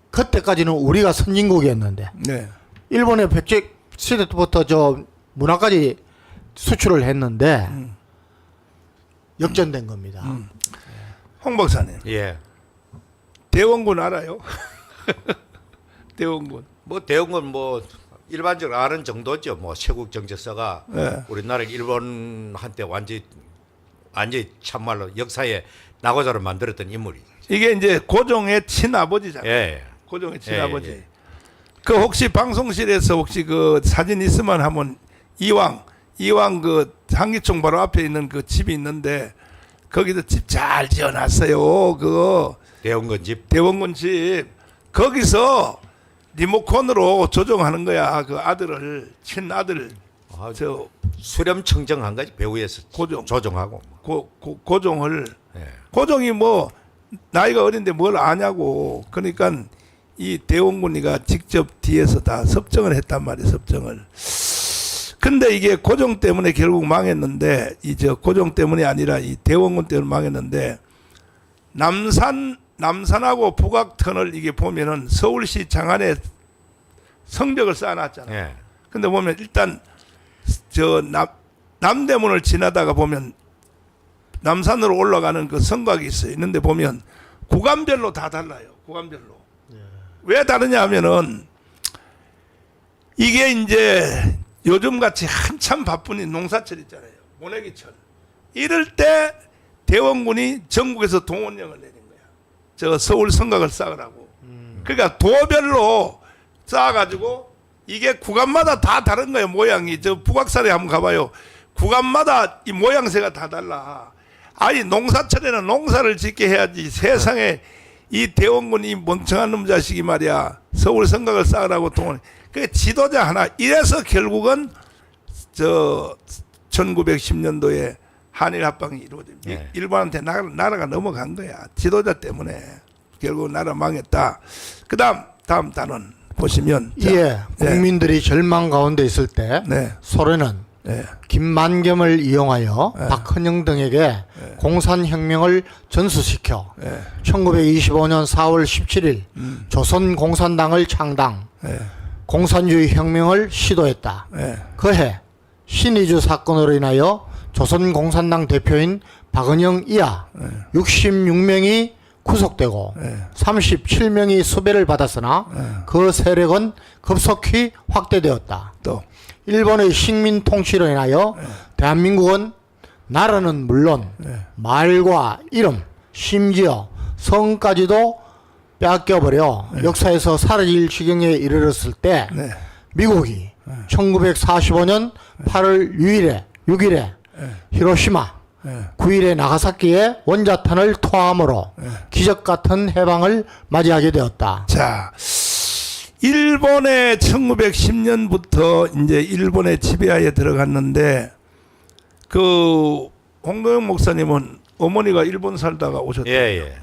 그때까지는 우리가 선진국이었는데 일본의 백제 시대 때부터 저 문화까지 수출을 했는데 역전된 겁니다. 홍 박사님. 예. 대원군 알아요? 대원군. 뭐 대원군 뭐 일반적으로 아는 정도죠. 뭐 세국 정책서가 우리나라 일본한테 완전히 참말로 역사의 낙오자를 만들었던 인물이. 이게 이제 고종의 친아버지잖아요. 고종의 친아버지. 그 혹시 방송실에서 혹시 그 사진 있으면 한번 이왕 그 한기총 바로 앞에 있는 그 집이 있는데 거기도 집 잘 지어놨어요. 그거 대원군 집. 거기서 리모컨으로 조종하는 거야. 그 아들을 친아들 저 수렴청정한 거지 배후에서 조종하고 고종을 고종이 뭐 나이가 어린데 뭘 아냐고. 그러니까 이 대원군이가 직접 뒤에서 다 섭정을 했단 말이에요. 섭정을. 근데 이게 고종 때문에 결국 망했는데 고종 때문이 아니라 이 대원군 때문에 망했는데 남산하고 북악터널 이게 보면은 서울시 장안에 성벽을 쌓아놨잖아요. 근데 보면 일단 저 남대문을 지나다가 보면 남산으로 올라가는 그 성곽이 있어요. 있는데 보면 구간별로 다 달라요. 구간별로. 왜 다르냐 하면은 이게 이제 요즘 같이 한참 바쁜 농사철 있잖아요. 모내기철. 이럴 때 대원군이 전국에서 동원령을 내린 거야. 저 서울 성곽을 쌓으라고. 그러니까 도별로 쌓아가지고 이게 구간마다 다 다른 거예요. 모양이. 저 북악산에 한번 가봐요. 구간마다 이 모양새가 다 달라. 아니 농사철에는 농사를 짓게 해야지. 세상에 이 대원군 이 멍청한 놈 자식이 말이야. 서울 성곽을 쌓으라고 동원. 그 지도자 하나. 이래서 결국은 저 1910년도에 한일 합방이 이루어집니다. 일본한테 나라가 넘어간 거야. 지도자 때문에 결국 나라 망했다. 다음 단원 보시면 국민들이 절망 가운데 있을 때 소련은 김만겸을 이용하여 박헌영 등에게 공산혁명을 전수시켜 1925년 4월 17일 조선공산당을 창당, 공산주의 혁명을 시도했다. 그해 신의주 사건으로 인하여 조선공산당 대표인 박헌영 이하 66명이 구속되고 37명이 수배를 받았으나 그 세력은 급속히 확대되었다. 또 일본의 식민 통치로 인하여 대한민국은 나라는 물론 말과 이름, 심지어 성까지도 빼앗겨버려 역사에서 사라질 지경에 이르렀을 때 네. 미국이 1945년 8월 6일에 히로시마, 네. 9일에 나가사키에 원자탄을 투하함으로 기적 같은 해방을 맞이하게 되었다. 자, 일본에 1910년부터 이제 일본의 지배하에 들어갔는데 그 홍도영 목사님은 어머니가 일본 살다가 오셨다. 예.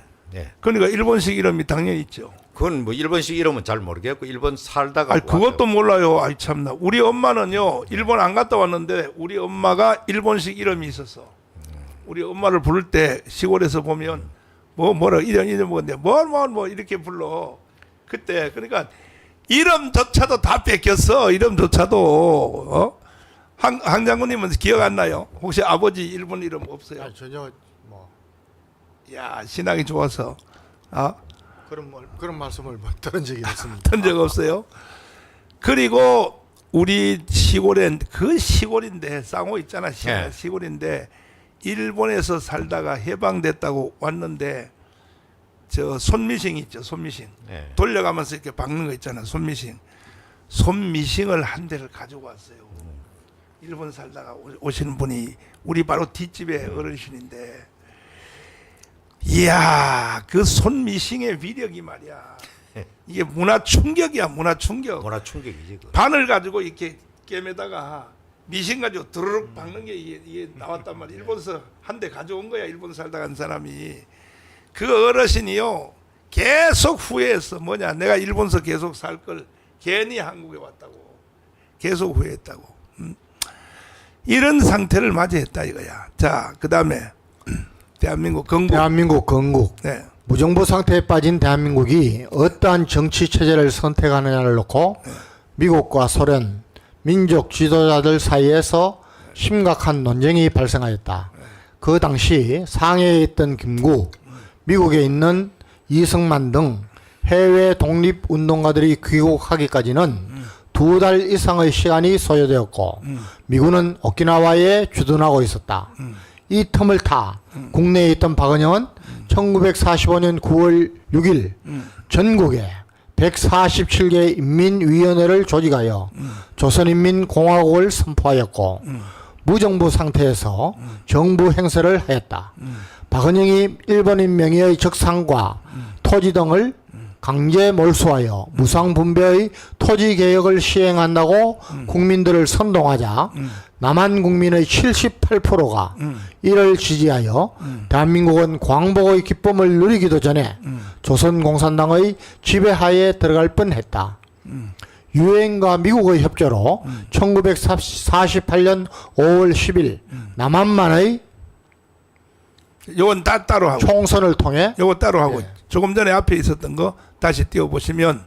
그러니까 일본식 이름이 당연히 있죠. 그건 뭐 일본식 이름은 잘 모르겠고 일본 살다가 아니 그것도 몰라요. 아이 참나. 우리 엄마는요 일본 안 갔다 왔는데 우리 엄마가 일본식 이름이 있었어. 우리 엄마를 부를 때 시골에서 보면 뭐라 이름 먹었는데 뭐 이렇게 불러. 그때 그러니까 이름조차도 다 뺏겼어. 이름조차도 황 장군님은 기억 안 나요? 혹시 아버지 일본 이름 없어요? 전혀 뭐 야 신앙이 좋아서 그런 말씀을 뭐 들은 적이 없습니다. 든 적 없어요. 그리고 우리 시골엔 그 시골인데 쌍호 있잖아 예. 시골인데 일본에서 살다가 해방됐다고 왔는데 저 손미싱 있죠 손미싱 예. 돌려가면서 이렇게 박는 거 있잖아 손미싱을 한 대를 가지고 왔어요. 일본 살다가 오시는 분이 우리 바로 뒷집의 어르신인데 이야 그 손미싱의 위력이 말이야 이게 문화 충격이야 문화 충격. 문화 충격이지. 바늘 가지고 이렇게 깨매다가 미싱 가지고 드르륵 박는 게 이게 나왔단 말이야. 일본에서 한 대 가져온 거야. 일본 살다 간 사람이. 그 어르신이요 계속 후회했어. 뭐냐 내가 일본서 계속 살 걸 괜히 한국에 왔다고 계속 후회했다고. 이런 상태를 맞이했다 이거야. 자 그다음에 대한민국 건국. 네. 무정부 상태에 빠진 대한민국이 어떠한 정치 체제를 선택하느냐를 놓고 미국과 소련, 민족 지도자들 사이에서 심각한 논쟁이 발생하였다. 그 당시 상해에 있던 김구, 미국에 있는 이승만 등 해외 독립운동가들이 귀국하기까지는 2달 이상의 시간이 소요되었고 미군은 오키나와에 주둔하고 있었다. 이 틈을 타 국내에 있던 박은영은 1945년 9월 6일 전국에 147개 인민위원회를 조직하여 조선인민공화국을 선포하였고 무정부 상태에서 정부 행세를 하였다. 박은영이 일본인 명의의 적산과 토지 등을 강제 몰수하여 무상분배의 토지개혁을 시행한다고 국민들을 선동하자 남한 국민의 78%가 이를 지지하여 대한민국은 광복의 기쁨을 누리기도 전에 조선공산당의 지배하에 들어갈 뻔했다. 유엔과 미국의 협조로 1948년 5월 10일 남한만의 요건 따로 하고 총선을 통해 요거 따로 하고 조금 전에 앞에 있었던 거 다시 띄워보시면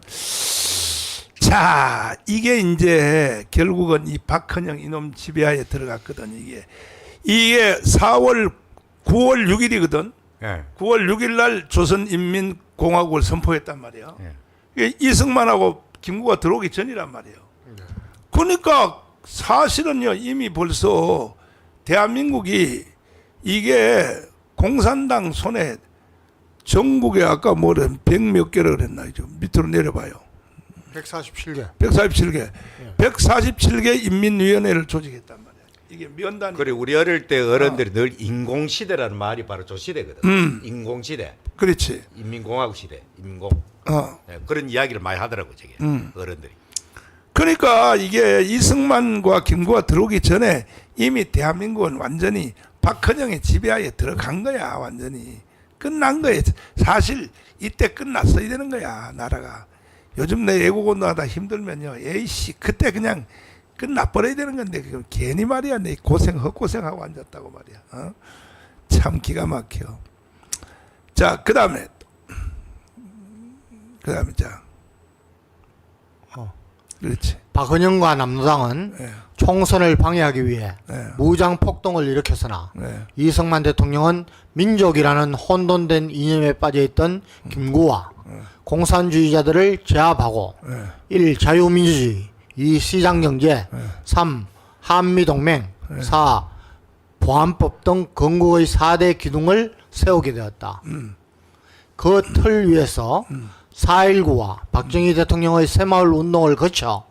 자 이게 이제 결국은 이 박헌영 이놈 지배하에 들어갔거든. 이게 9월 6일이거든. 예. 9월 6일 날 조선인민공화국을 선포했단 말이야. 이게 이승만하고 김구가 들어오기 전이란 말이에요. 그러니까 사실은요 이미 벌써 대한민국이 이게 공산당 손에 전국에 아까 뭐래 100몇 개를 그랬나 밑으로 내려봐요. 147개. 147개. 147개 인민위원회를 조직했단 말이야. 이게 면단. 그래 우리 어릴 때 어른들이 늘 인공시대라는 말이 바로 저 시대거든. 인공시대. 그렇지. 인민공화국 시대. 인민공. 네, 그런 이야기를 많이 하더라고 저게 어른들이. 그러니까 이게 이승만과 김구가 들어오기 전에 이미 대한민국은 완전히 박헌영의 지배하에 들어간 거야. 완전히 끝난 거야. 사실 이때 끝났어야 되는 거야 나라가. 요즘 내 애국운동하다 힘들면요 에이씨 그때 그냥 끝나버려야 되는 건데 그거 괜히 말이야. 내 헛고생하고 앉았다고 말이야. 참 기가 막혀. 자 그다음에 자 그렇지. 박은영과 남노당은 총선을 방해하기 위해 무장 폭동을 일으켰으나 이승만 대통령은 민족이라는 혼돈된 이념에 빠져있던 김구와 공산주의자들을 제압하고 1. 자유민주주의 2. 시장경제 3. 한미동맹 4. 보안법 등 건국의 4대 기둥을 세우게 되었다. 그 틀 위에서 4.19와 박정희 대통령의 새마을 운동을 거쳐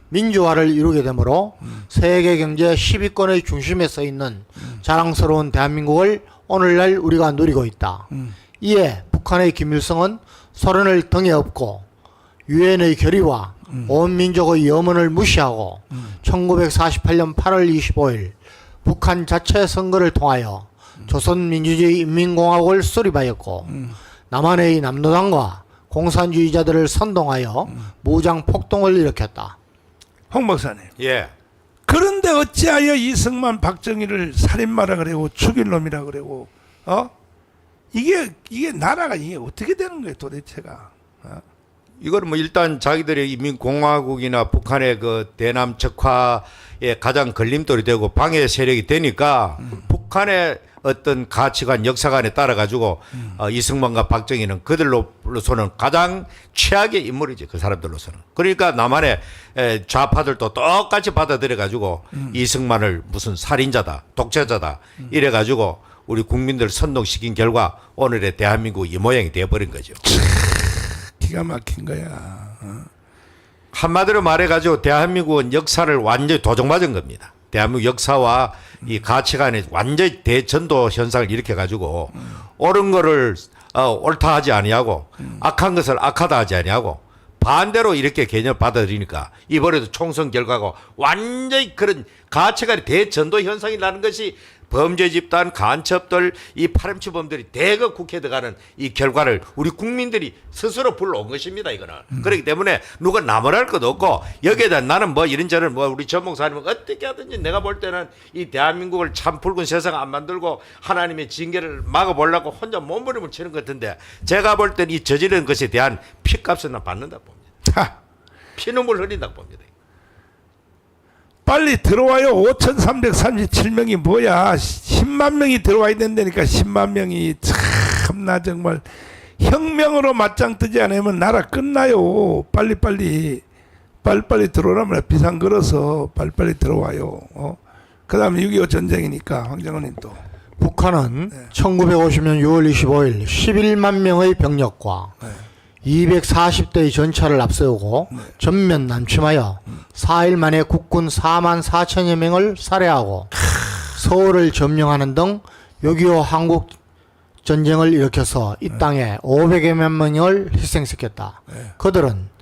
민주화를 이루게 되므로 세계 경제 10위권의 중심에 서 있는 자랑스러운 대한민국을 오늘날 우리가 누리고 있다. 이에 북한의 김일성은 소련을 등에 업고 유엔의 결의와 온 민족의 염원을 무시하고 1948년 8월 25일 북한 자체 선거를 통하여 조선민주주의 인민공화국을 수립하였고 남한의 남노당과 공산주의자들을 선동하여 무장 폭동을 일으켰다. 홍 박사님. 예. 그런데 어찌하여 이승만 박정희를 살인마라 그러고 죽일 놈이라 그러고 이게 나라가 이게 어떻게 되는 거예요 도대체가? 이거는 뭐 일단 자기들의 인민공화국이나 북한의 그 대남 적화에 가장 걸림돌이 되고 방해 세력이 되니까 북한의 어떤 가치관, 역사관에 따라 가지고 이승만과 박정희는 그들로서는 가장 최악의 인물이지 그 사람들로서는. 그러니까 남한의 좌파들도 똑같이 받아들여 가지고 이승만을 무슨 살인자다, 독재자다 이래 가지고 우리 국민들 선동시킨 결과 오늘의 대한민국 이 모양이 되어버린 거죠. 기가 막힌 거야. 한마디로 말해가지고 대한민국은 역사를 완전히 도적맞은 겁니다. 대한민국 역사와 이 가치관에 완전히 대전도 현상을 일으켜가지고 옳은 거를 옳다 하지 아니하고 악한 것을 악하다 하지 아니하고 반대로 이렇게 개념을 받아들이니까 이번에도 총선 결과가 완전히 그런 가치관의 대전도 현상이 나는 것이 범죄 집단, 간첩들, 이 파렴치범들이 대거 국회에 들어가는 이 결과를 우리 국민들이 스스로 불러온 것입니다, 이거는. 그렇기 때문에 누가 나무랄 것도 없고 여기에 대한 나는 뭐 이런저런 뭐 우리 전 목사님은 어떻게 하든지 내가 볼 때는 이 대한민국을 참 붉은 세상 안 만들고 하나님의 징계를 막아보려고 혼자 몸부림을 치는 것 같은데 제가 볼 때는 이 저지른 것에 대한 피값은 받는다고 봅니다. 피눈물 흘린다고 봅니다. 빨리 들어와요. 5,337명이 뭐야. 10만 명이 들어와야 된다니까. 10만 명이 참나 정말 혁명으로 맞짱 뜨지 않으면 나라 끝나요. 빨리빨리 들어오라면 비상 걸어서 빨리빨리 들어와요. 그 다음에 6.25 전쟁이니까 황 장관님 또. 북한은 1950년 6월 25일 11만 명의 병력과 240대의 전차를 앞세우고 전면 남침하여 4일 만에 국군 4만 4천여 명을 살해하고 서울을 점령하는 등 6.25 한국 전쟁을 일으켜서 이 땅에 500여만 명을 희생시켰다. 그들은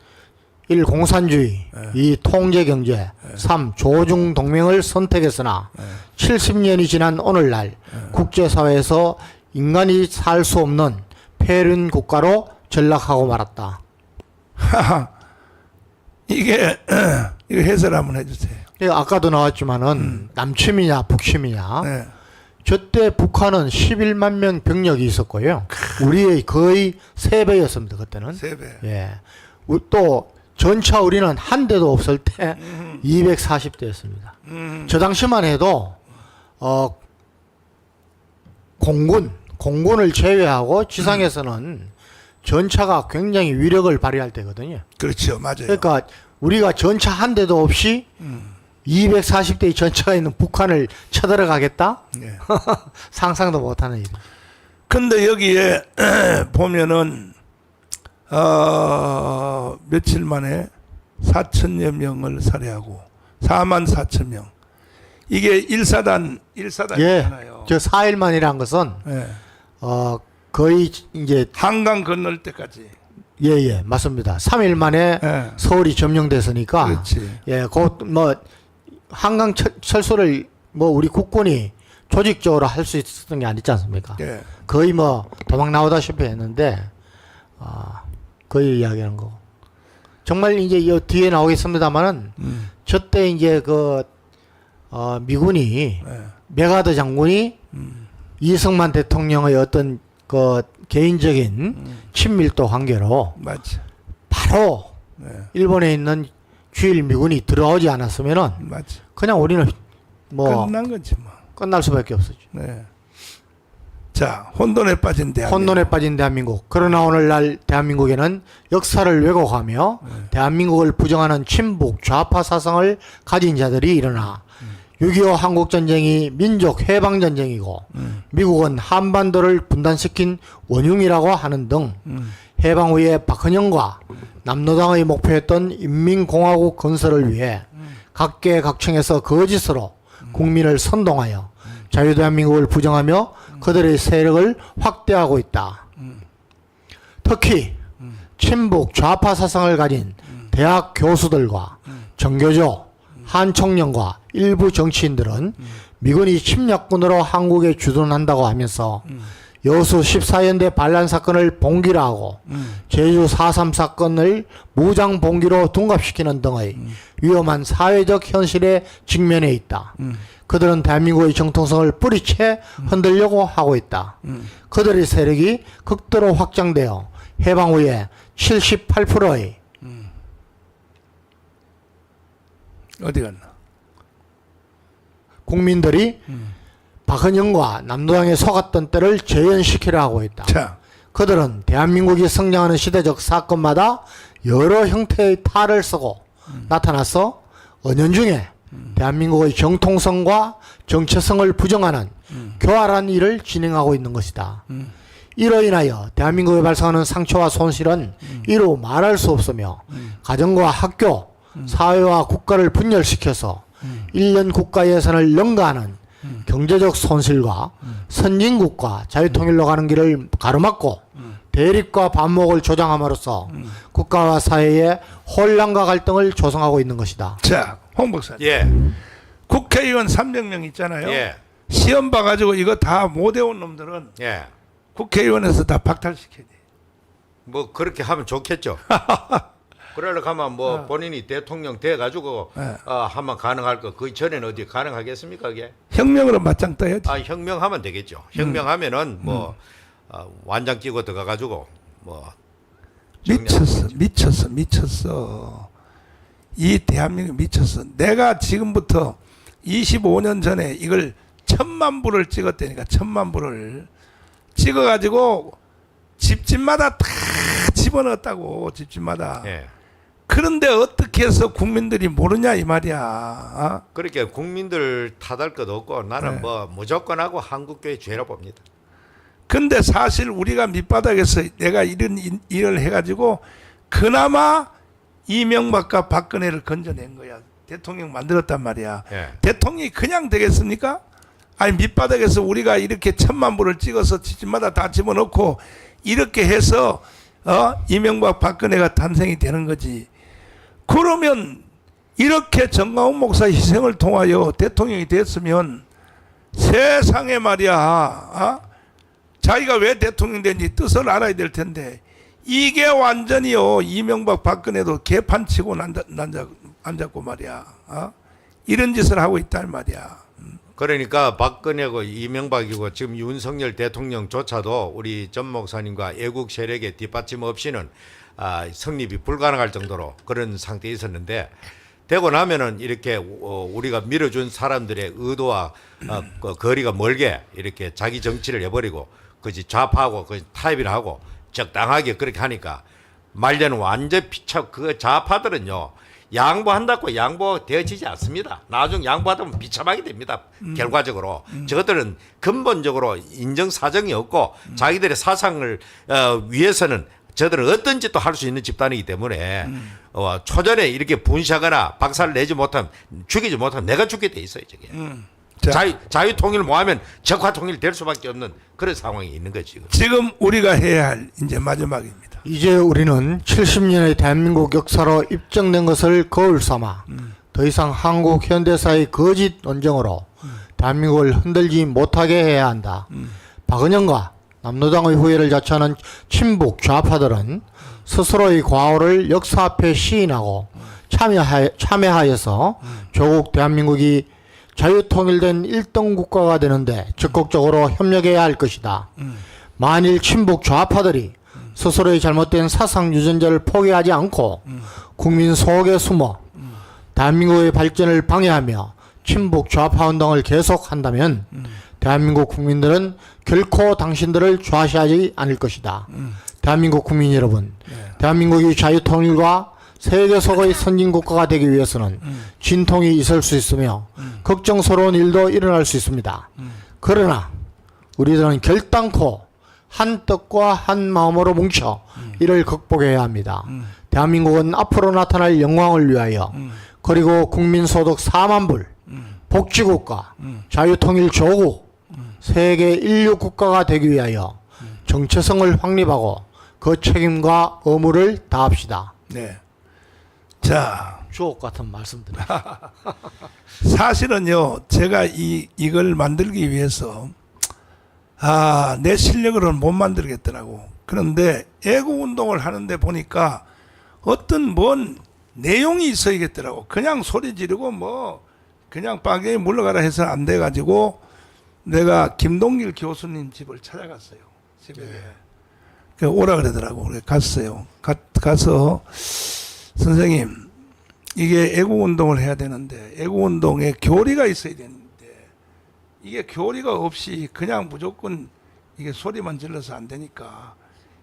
1. 공산주의, 2. 통제경제, 3. 조중동맹을 선택했으나 70년이 지난 오늘날 국제사회에서 인간이 살 수 없는 폐륜 국가로 전락하고 말았다. 이게 이거 해설 한번 해주세요. 아까도 나왔지만은 남침이냐 북침이냐. 네. 저때 북한은 11만 명 병력이 있었고요. 우리의 거의 3배였습니다. 그때는. 3배. 예. 또 전차 우리는 한 대도 없을 때 240대였습니다. 저 당시만 해도 공군을 제외하고 지상에서는 전차가 굉장히 위력을 발휘할 때거든요. 그렇죠. 맞아요. 그러니까 우리가 전차 한 대도 없이 240대의 전차가 있는 북한을 쳐들어가겠다? 네. 상상도 못하는 일. 근데 여기에 보면은 며칠 만에 4천여 명을 살해하고 4만 4천 명. 이게 1사단이잖아요. 예. 저 4일 만이란 것은 예. 거의 이제 한강 건널 때까지. 예, 맞습니다. 3일 만에 예. 서울이 점령됐으니까 그렇지. 예, 곧 뭐 한강 철수를 뭐 우리 국군이 조직적으로 할 수 있었던 게 아니지 않습니까? 예. 거의 뭐 도망 나오다시피 했는데 거의 이야기하는 거. 정말 이제 이 뒤에 나오겠습니다만은 저때 이제 미군이 메가더 장군이 이승만 대통령의 어떤 그 개인적인 친밀도 관계로 맞지. 바로 일본에 있는 주일 미군이 들어오지 않았으면은 맞지. 그냥 우리는 뭐 끝난 거지 뭐. 끝날 수밖에 없었죠. 네. 자, 혼돈에 빠진 대한민국. 혼돈에 빠진 대한민국. 그러나 오늘날 대한민국에는 역사를 왜곡하며 대한민국을 부정하는 친북 좌파 사상을 가진 자들이 일어나 6.25 한국전쟁이 민족 해방전쟁이고 미국은 한반도를 분단시킨 원흉이라고 하는 등 해방 후에 박헌영과 남노당의 목표였던 인민공화국 건설을 위해 각계각층에서 거짓으로 국민을 선동하여 자유대한민국을 부정하며 그들의 세력을 확대하고 있다. 특히 친북 좌파 사상을 가진 대학 교수들과 정교조, 한청년과 일부 정치인들은 미군이 침략군으로 한국에 주둔한다고 하면서 여수 14연대 반란 사건을 봉기로 하고 제주 4.3 사건을 무장 봉기로 둔갑시키는 등의 위험한 사회적 현실에 직면해 있다. 그들은 대한민국의 정통성을 뿌리채 흔들려고 하고 있다. 그들의 세력이 극도로 확장되어 해방 후에 78%의 어디 갔나? 국민들이 박헌영과 남노당에 속았던 때를 재현시키려 하고 있다. 자, 그들은 대한민국이 성장하는 시대적 사건마다 여러 형태의 탈을 쓰고 나타나서 은연중에 대한민국의 정통성과 정체성을 부정하는 교활한 일을 진행하고 있는 것이다. 이로 인하여 대한민국에 발생하는 상처와 손실은 이루 말할 수 없으며 가정과 학교, 사회와 국가를 분열시켜서 1년 국가 예산을 능가하는 경제적 손실과 선진국과 자유통일로 가는 길을 가로막고 대립과 반목을 조장함으로써 국가와 사회에 혼란과 갈등을 조성하고 있는 것이다. 자, 홍 박사님. 예. 국회의원 300명 있잖아요. 예. 시험 봐가지고 이거 다 못 외운 놈들은 예. 국회의원에서 다 박탈시켜야 돼. 뭐 그렇게 하면 좋겠죠. 그러려고 하면 뭐 본인이 대통령 돼가지고 하면 가능할 거. 그 전에는 어디 가능하겠습니까 그게? 혁명으로 맞짱 떠야지. 아 혁명하면 되겠죠. 혁명하면은 뭐 완장 끼고 들어가가지고 뭐 미쳤어. 이 대한민국 미쳤어. 내가 지금부터 25년 전에 이걸 1000만 부를 찍었다니까. 1000만 부를 찍어가지고 집집마다 다 집어넣었다고. 집집마다. 예. 그런데 어떻게 해서 국민들이 모르냐 이 말이야. 어? 그렇게 국민들 탓할 것도 없고 나는 뭐 무조건 하고 한국교회 죄라 봅니다. 근데 사실 우리가 밑바닥에서 내가 이런 일을 해가지고 그나마 이명박과 박근혜를 건져낸 거야. 대통령 만들었단 말이야. 예. 대통령이 그냥 되겠습니까? 아니 밑바닥에서 우리가 이렇게 1000만 부를 찍어서 집집마다 다 집어넣고 이렇게 해서 이명박 박근혜가 탄생이 되는 거지. 그러면 이렇게 정광훈 목사 희생을 통하여 대통령이 됐으면 세상에 말이야 자기가 왜 대통령 된지 뜻을 알아야 될 텐데 이게 완전히요 이명박 박근혜도 개판치고 앉았고 말이야. 이런 짓을 하고 있단 말이야. 그러니까 박근혜고 이명박이고 지금 윤석열 대통령조차도 우리 전 목사님과 애국 세력의 뒷받침 없이는 성립이 불가능할 정도로 그런 상태에 있었는데 되고 나면은 이렇게 우리가 밀어준 사람들의 의도와 그 거리가 멀게 이렇게 자기 정치를 해버리고 그지 좌파하고 그 타협을 하고 적당하게 그렇게 하니까 말년은 완전 피차 그 좌파들은요. 양보한다고 양보되어지지 않습니다. 나중 양보하다 보면 비참하게 됩니다. 결과적으로. 저것들은 근본적으로 인정사정이 없고 자기들의 사상을 위해서는 저들은 어떤 짓도 할 수 있는 집단이기 때문에 초전에 이렇게 분시하거나 박살을 내지 못하면 죽이지 못하면 내가 죽게 돼 있어요. 저게. 자유통일을 뭐하면 적화통일이 될 수밖에 없는 그런 상황이 있는 거지. 지금 우리가 해야 할 이제 마지막입니다. 이제 우리는 70년의 대한민국 역사로 입증된 것을 거울 삼아 더 이상 한국 현대사의 거짓 논쟁으로 대한민국을 흔들지 못하게 해야 한다. 박은영과 남노당의 후예를 자처하는 친북 좌파들은 스스로의 과오를 역사 앞에 시인하고 참여하여서 조국 대한민국이 자유통일된 1등 국가가 되는데 적극적으로 협력해야 할 것이다. 만일 친북 좌파들이 스스로의 잘못된 사상 유전자를 포기하지 않고 국민 속에 숨어 대한민국의 발전을 방해하며 친북 좌파 운동을 계속한다면 대한민국 국민들은 결코 당신들을 좌시하지 않을 것이다. 대한민국 국민 여러분, 대한민국이 자유통일과 세계속의 선진국가가 되기 위해서는 진통이 있을 수 있으며 걱정스러운 일도 일어날 수 있습니다. 그러나 우리들은 결단코 한 뜻과 한 마음으로 뭉쳐 이를 극복해야 합니다. 대한민국은 앞으로 나타날 영광을 위하여 그리고 국민소득 4만 불, 복지국가, 자유통일 조국, 세계 인류 국가가 되기 위하여 정체성을 확립하고 그 책임과 의무를 다합시다. 네. 자, 주옥 같은 말씀들. 사실은요, 제가 이걸 만들기 위해서, 내 실력으로는 못 만들겠더라고. 그런데 애국운동을 하는데 보니까 어떤 뭔 내용이 있어야겠더라고. 그냥 소리 지르고 그냥 빵에 물러가라 해서 안 돼가지고 내가 김동길 교수님 집을 찾아갔어요. 새벽에. 그 오라 그러더라고. 그래 갔어요. 가서 선생님, 이게 애국운동을 해야 되는데 애국운동에 교리가 있어야 되는데 이게 교리가 없이 그냥 무조건 이게 소리만 질러서 안 되니까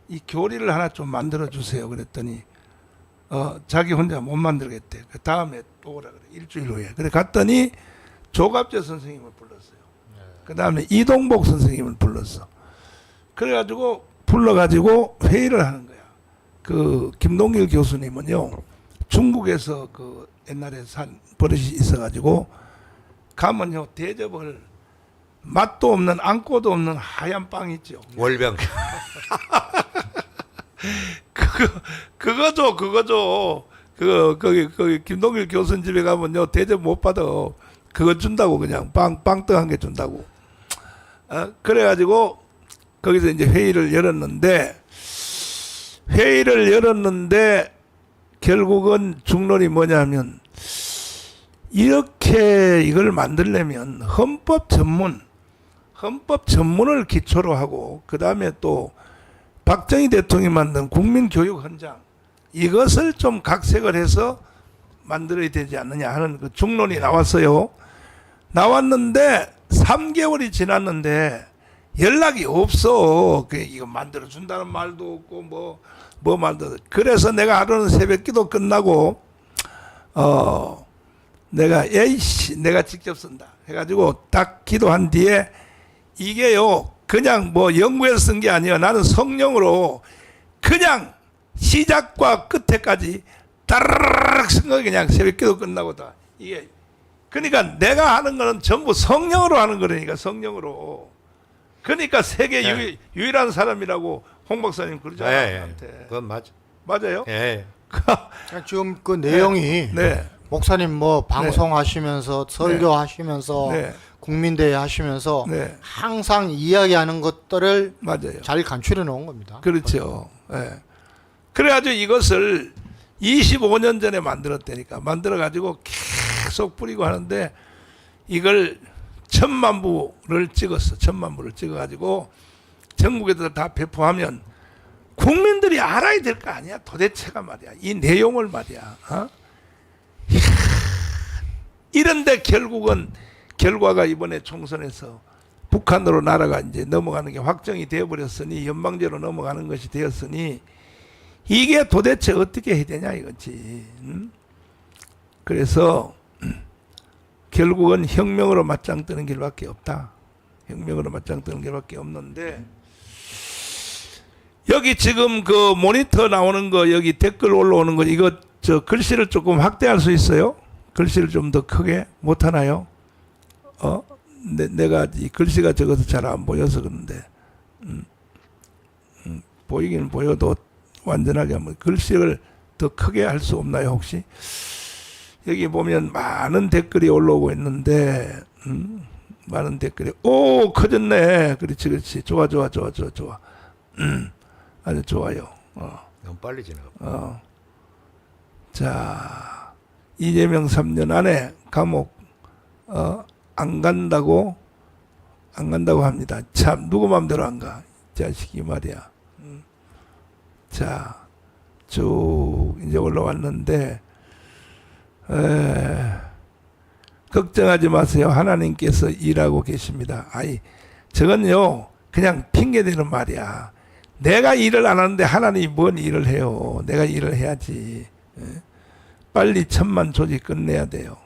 이 교리를 하나 좀 만들어 주세요. 그랬더니 자기 혼자 못 만들겠대. 그 다음에 또 오라 그래. 일주일 후에. 그래 갔더니 조갑재 선생님을 불렀어요. 그 다음에 이동복 선생님을 불렀어. 그래가지고 불러가지고 회의를 하는 거야. 그 김동길 교수님은요, 중국에서 그 옛날에 산 버릇이 있어가지고 가면요 대접을 맛도 없는 안고도 없는 하얀 빵 있죠. 월병. 그거죠. 거기 김동길 교수님 집에 가면요 대접 못 받아. 그거 준다고 그냥 빵떡 한 개 준다고. 그래가지고 거기서 이제 회의를 열었는데 결국은 중론이 뭐냐면 이렇게 이걸 만들려면 헌법 전문을 기초로 하고 그 다음에 또 박정희 대통령이 만든 국민교육헌장 이것을 좀 각색을 해서 만들어야 되지 않느냐 하는 그 중론이 나왔어요. 나왔는데 3개월이 지났는데 연락이 없어. 이거 만들어 준다는 말도 없고 뭐 말도. 그래서 내가 하루는 새벽기도 끝나고 내가 내가 직접 쓴다 해가지고 딱 기도한 뒤에 이게요 그냥 연구해서 쓴 게 아니야. 나는 성령으로 그냥 시작과 끝에까지 따르르륵 쓴 거 그냥 새벽기도 끝나고 다 이게. 그러니까 내가 하는 거는 전부 성령으로 하는 거라니까. 성령으로. 그러니까 세계 유일한 사람이라고 홍 박사님 그러잖아요. 나한테. 그건 맞아. 맞아요? 예. 지금 그 내용이 네. 목사님 방송하시면서 설교하시면서 네. 국민대회 하시면서 네. 항상 이야기하는 것들을 맞아요. 잘 간추려 놓은 겁니다. 그렇죠. 예. 그래가지고 이것을 25년 전에 만들었다니까. 만들어가지고 계속 뿌리고 하는데 이걸 1000만 부를 찍었어. 1000만 부를 찍어가지고 전국에다 다 배포하면 국민들이 알아야 될 거 아니야. 도대체가 말이야. 이 내용을 말이야. 이런데 결과가 이번에 총선에서 북한으로 나라가 이제 넘어가는 게 확정이 되어버렸으니 연방제로 넘어가는 것이 되었으니 이게 도대체 어떻게 해야 되냐 이거지. 그래서 결국은 혁명으로 맞짱 뜨는 길밖에 없다. 혁명으로 맞짱 뜨는 길밖에 없는데 여기 지금 그 모니터 나오는 거 여기 댓글 올라오는 거 이거 글씨를 조금 확대할 수 있어요? 글씨를 좀 더 크게 못 하나요? 내가 이 글씨가 적어서 잘 안 보여서 그런데 보이긴 보여도 완전하게 하면 글씨를 더 크게 할 수 없나요 혹시? 여기 보면 많은 댓글이 올라오고 있는데 많은 댓글이 커졌네. 그렇지 좋아 아주 좋아요. 너무 빨리 지나가. 자 이재명 3년 안에 감옥 안 간다고 합니다. 참 누구 맘대로 안 가. 자식이 말이야. 자 쭉 이제 올라왔는데 걱정하지 마세요. 하나님께서 일하고 계십니다. 저건요 그냥 핑계대는 말이야. 내가 일을 안 하는데 하나님이 뭔 일을 해요. 내가 일을 해야지. 빨리 1000만 조직 끝내야 돼요.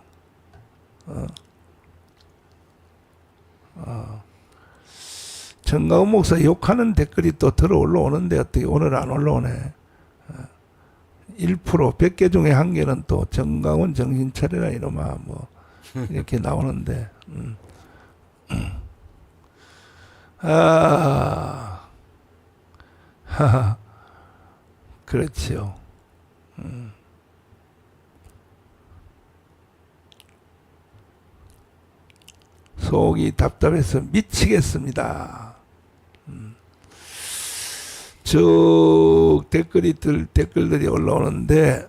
정가훈 목사 욕하는 댓글이 또 들어 올라오는데 어떻게 오늘 안 올라오네. 1% 100개 중에 1개는 또 정강훈 정신 차려라 이놈아 뭐 이렇게 나오는데 그렇지요. 속이 답답해서 미치겠습니다. 쭉 댓글들이 올라오는데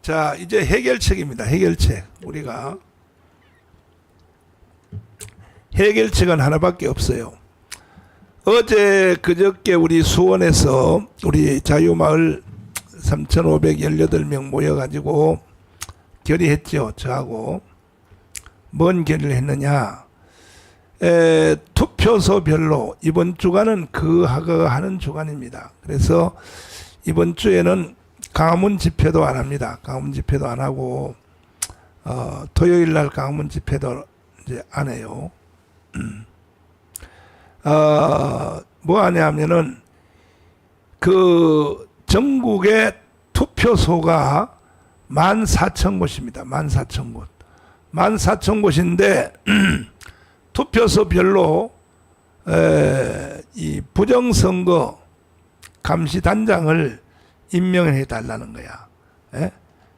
자 이제 해결책입니다. 해결책. 우리가 해결책은 하나밖에 없어요. 어제 그저께 우리 수원에서 우리 자유마을 3,518명 모여가지고 결의했죠. 저하고 뭔 결의를 했느냐. 투표소별로 이번 주간은 하는 주간입니다. 그래서 이번 주에는 강화문 집회도 안 합니다. 강화문 집회도 안 하고 토요일 날 강화문 집회도 이제 안 해요. 뭐 하냐면은 그 전국의 투표소가 14,000곳입니다. 14,000곳. 14,000곳인데 투표소별로 이 부정선거 감시단장을 임명해 달라는 거야.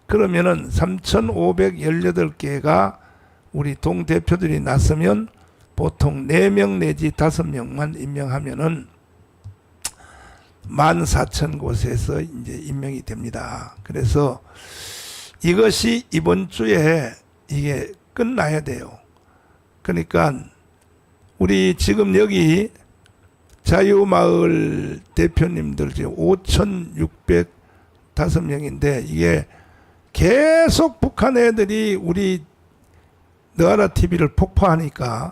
그러면은 3,518개가 우리 동대표들이 나서면 보통 4명 내지 5명만 임명하면은 14,000곳에서 이제 임명이 됩니다. 그래서 이것이 이번 주에 이게 끝나야 돼요. 그러니까 우리 지금 여기 자유마을 대표님들 지금 5,605명인데 이게 계속 북한 애들이 우리 너아라 TV를 폭파하니까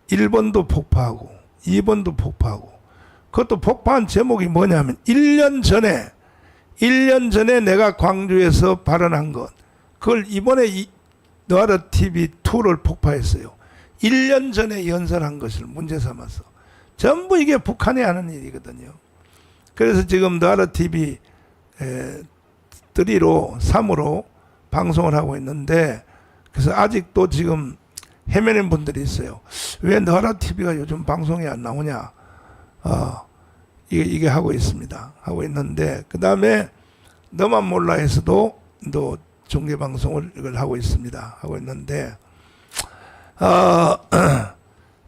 1번도 폭파하고 2번도 폭파하고 그것도 폭파한 제목이 뭐냐면 1년 전에 내가 광주에서 발언한 것 그걸 이번에 너아라 TV2를 폭파했어요. 1년 전에 연설한 것을 문제 삼아서 전부 이게 북한이 하는 일이거든요. 그래서 지금 너아라 TV 3으로 방송을 하고 있는데 그래서 아직도 지금 헤매는 분들이 있어요. 왜 너아라 TV가 요즘 방송에 안 나오냐? 이게 하고 있습니다. 하고 있는데 그 다음에 너만 몰라 해서도 또 중계 방송을 이걸 하고 있습니다. 하고 있는데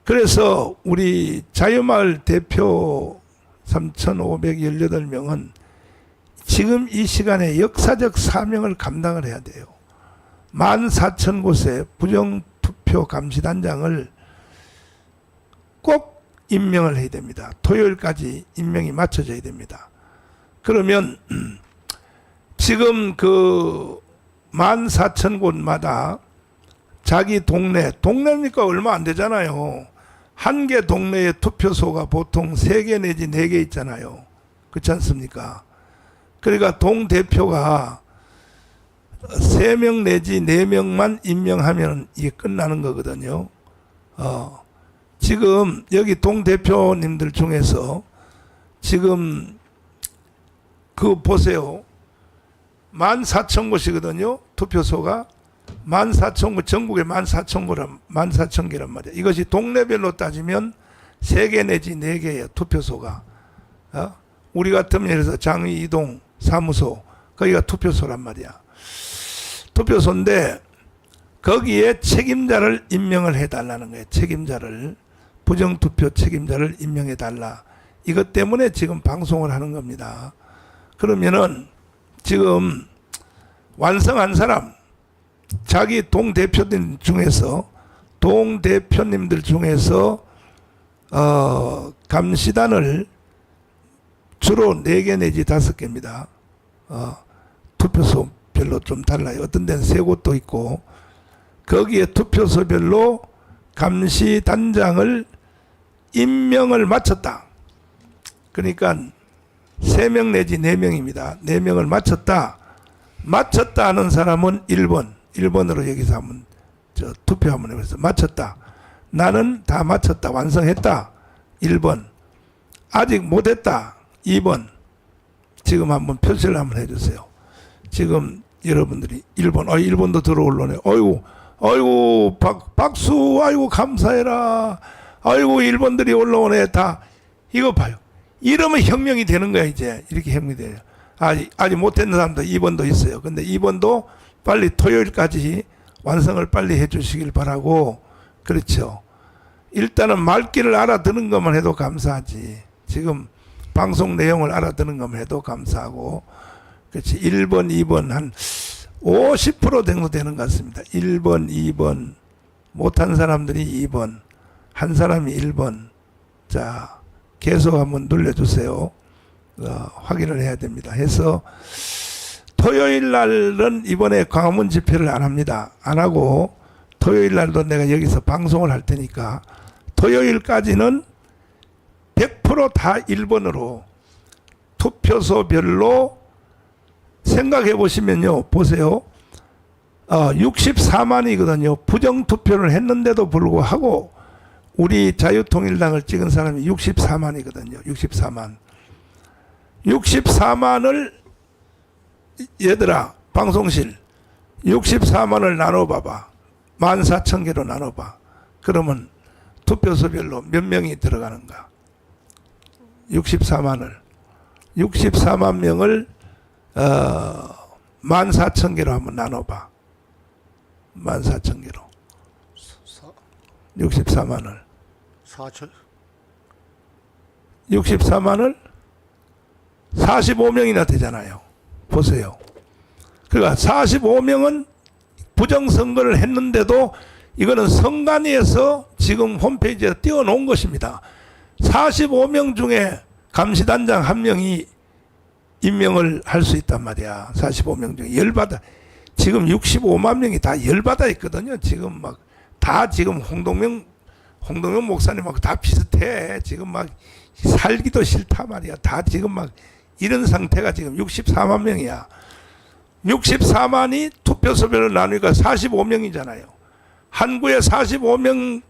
그래서 우리 자유마을 대표 3,518명은 지금 이 시간에 역사적 사명을 감당을 해야 돼요. 14,000곳의 부정투표 감시단장을 꼭 임명을 해야 됩니다. 토요일까지 임명이 맞춰져야 됩니다. 그러면 지금 그 14,000곳마다 자기 동네니까 얼마 안 되잖아요. 한 개 동네에 투표소가 보통 3개 내지 4개 있잖아요. 그렇지 않습니까? 그러니까 동대표가 3명 내지 4명만 임명하면 이게 끝나는 거거든요. 지금 여기 동대표님들 중에서 지금 그 보세요. 14,000곳이거든요. 투표소가 14,000곳 전국에 14,000개란 말이야. 이것이 동네별로 따지면 3개 내지 4개의 투표소가 우리 같으면 예를 들어서 장위 이동 사무소 거기가 투표소란 말이야. 투표소인데 거기에 책임자를 임명을 해달라는 거예요. 책임자를 부정투표 책임자를 임명해 달라. 이것 때문에 지금 방송을 하는 겁니다. 그러면은 지금 완성한 사람 자기 동대표님 중에서 감시단을 주로 4개 내지 5개입니다. 투표소별로 좀 달라요. 어떤 데는 3곳도 있고 거기에 투표소별로 감시단장을 임명을 마쳤다. 그러니까 3명 내지 4명입니다. 4명을 맞췄다. 맞췄다 하는 사람은 1번으로 여기서 한번 투표 한번 해보세요. 맞췄다. 나는 다 맞췄다. 완성했다. 1번. 아직 못했다. 2번. 지금 한번 표시를 한번 해주세요. 지금 여러분들이 1번. 1번도 들어올라네. 아이고 박수. 아이고 감사해라. 아이고 1번들이 올라오네. 다 이거 봐요. 이러면 혁명이 되는 거야. 이제 이렇게 혁명이 돼요. 아직 못했는 사람도 2번도 있어요. 근데 2번도 빨리 토요일까지 완성을 빨리 해주시길 바라고. 그렇죠. 일단은 말귀를 알아듣는 것만 해도 감사하지. 지금 방송 내용을 알아듣는 것만 해도 감사하고. 그렇지. 1번, 2번 한 50% 정도 되는 것 같습니다. 1번, 2번. 못한 사람들이 2번. 한 사람이 1번. 자, 계속 한번 눌러주세요. 확인을 해야 됩니다. 해서 토요일 날은 이번에 광화문 집회를 안 합니다. 안 하고 토요일 날도 내가 여기서 방송을 할 테니까 토요일까지는 100% 다 1번으로 투표소별로 생각해 보시면요. 보세요. 64만이거든요. 부정투표를 했는데도 불구하고 우리 자유통일당을 찍은 사람이 64만이거든요. 64만. 64만을 얘들아 방송실 64만을 나눠봐봐. 14,000개로 나눠봐. 그러면 투표소별로 몇 명이 들어가는가. 64만을 64만 명을 14,000개로 한번 나눠봐. 14,000개로 64만을 64만을 45명이나 되잖아요. 보세요. 그러니까 45명은 부정선거를 했는데도 이거는 선관위에서 지금 홈페이지에 띄워놓은 것입니다. 45명 중에 감시단장 1명이 임명을 할 수 있단 말이야. 45명 중에 열받아. 지금 65만 명이 다 열받아 있거든요. 지금 막 다 지금 홍동명 목사님하고 다 비슷해. 지금 막 살기도 싫다 말이야. 다 지금 막 이런 상태가 지금 64만 명이야. 64만이 투표소별로 나누니까 45명이잖아요. 한국에 45명이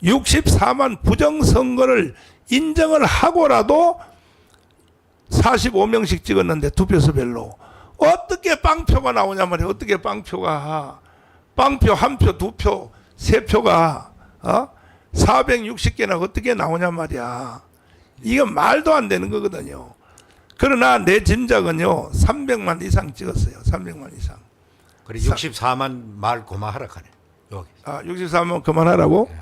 64만 부정선거를 인정을 하고라도 45명씩 찍었는데 투표소별로 어떻게 빵표가 나오냐 말이에요. 어떻게 빵표 한 표, 두 표, 세 표가 460개나 어떻게 나오냐 말이야. 이거 말도 안 되는 거거든요. 그러나 내 짐작은요 300만 이상 찍었어요. 300만 이상. 그래 64만 말 그만하라 하네. 여기. 64만 그만하라고? 네.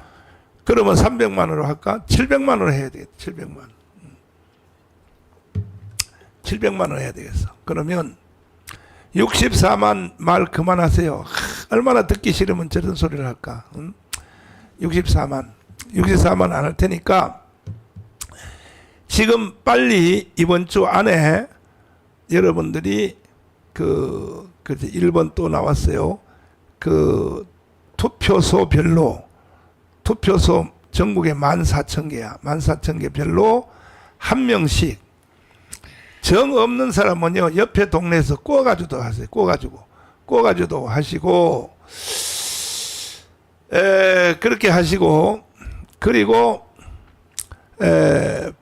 그러면 300만으로 할까? 700만으로 해야 되겠다. 700만. 700만원 해야 되겠어. 그러면 64만 말 그만하세요. 얼마나 듣기 싫으면 저런 소리를 할까? 64만 안 할 테니까 지금 빨리 이번 주 안에 여러분들이 그 1번 또 나왔어요. 그 투표소 전국에 14,000개야. 14,000개 별로 한 명씩 정 없는 사람은요 옆에 동네에서 꼬가지도 하세요. 꼬가지도 하시고 그렇게 하시고 그리고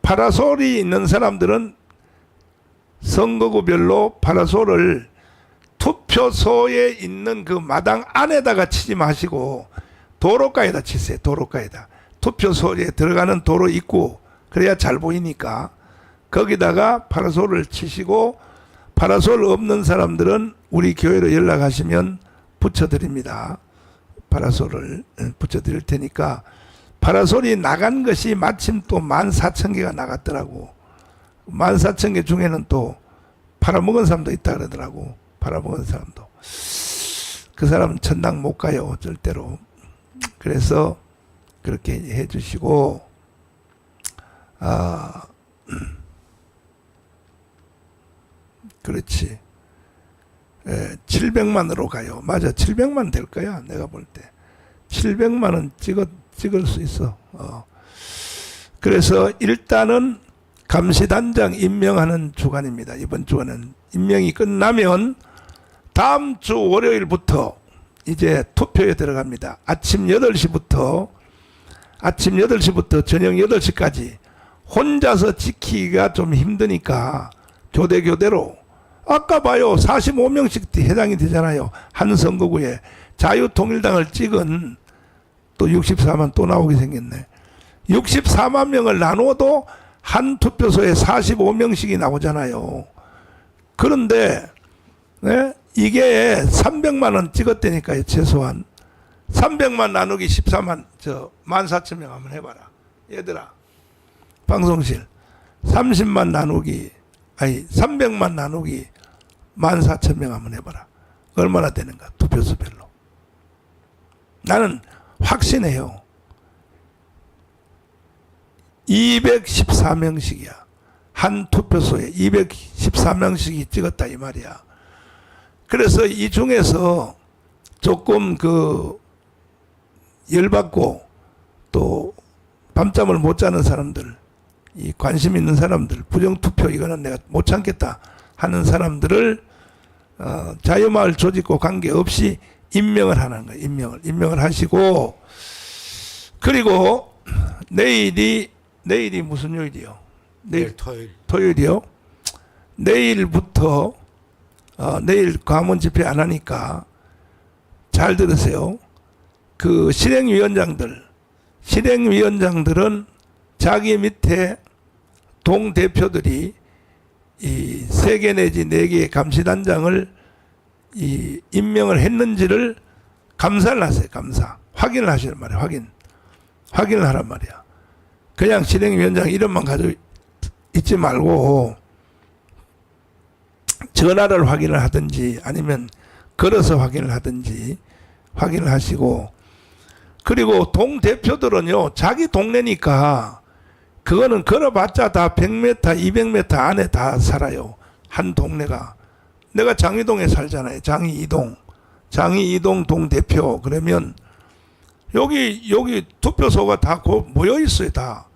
파라솔이 있는 사람들은 선거구별로 파라솔을 투표소에 있는 그 마당 안에다가 치지 마시고 도로가에다 치세요. 도로가에다. 투표소에 들어가는 도로 입구 그래야 잘 보이니까 거기다가 파라솔을 치시고 파라솔 없는 사람들은 우리 교회로 연락하시면 붙여드립니다. 파라솔을 붙여드릴 테니까 파라솔이 나간 것이 마침 또 14,000개가 나갔더라고. 14,000개 중에는 또 팔아먹은 사람도 있다 그러더라고. 팔아먹은 사람도. 그 사람은 천당 못 가요. 절대로. 그래서 그렇게 해주시고 그렇지. 700만으로 가요. 맞아. 700만 될 거야. 내가 볼 때. 700만은 찍을 수 있어. 그래서 일단은 감시단장 임명하는 주간입니다. 이번 주간은 임명이 끝나면 다음 주 월요일부터 이제 투표에 들어갑니다. 아침 8시부터 저녁 8시까지 혼자서 지키기가 좀 힘드니까 교대로 아까 봐요. 45명씩 해당이 되잖아요. 한 선거구에 자유통일당을 찍은 또 64만 또 나오게 생겼네. 64만 명을 나눠도 한 투표소에 45명씩이 나오잖아요. 그런데 네? 이게 300만 원 찍었다니까요. 최소한 300만 나누기 14만 14,000명 한번 해봐라. 얘들아 방송실 30만 나누기 300만 나누기 14,000명 한번 해봐라. 얼마나 되는가 투표수별로. 나는 확신해요. 214명씩이야. 한 투표소에 214명씩이 찍었다 이 말이야. 그래서 이 중에서 조금 열받고 또 밤잠을 못 자는 사람들, 이 관심 있는 사람들, 부정투표 이거는 내가 못 참겠다 하는 사람들을 자유마을 조직과 관계없이 임명을 하는 거예요. 임명을 하시고, 그리고 내일이 무슨 요일이요? 내일 토요일이요? 내일부터 내일 광화문 집회 안 하니까 잘 들으세요. 그 실행위원장들은 자기 밑에 동대표들이 이 3개 내지 4개의 감시단장을 임명을 했는지를 감사를 하세요. 확인을 하시란 말이에요. 확인을 하란 말이야. 그냥 실행위원장 이름만 가지고 있지 말고 전화를 확인을 하든지 아니면 걸어서 확인을 하든지 확인을 하시고, 그리고 동대표들은요 자기 동네니까 그거는 걸어봤자 다 100m 200m 안에 다 살아요. 한 동네가. 내가 장이동에 살잖아요. 장이이동 동대표. 그러면 여기 투표소가 다 모여 있어요. 다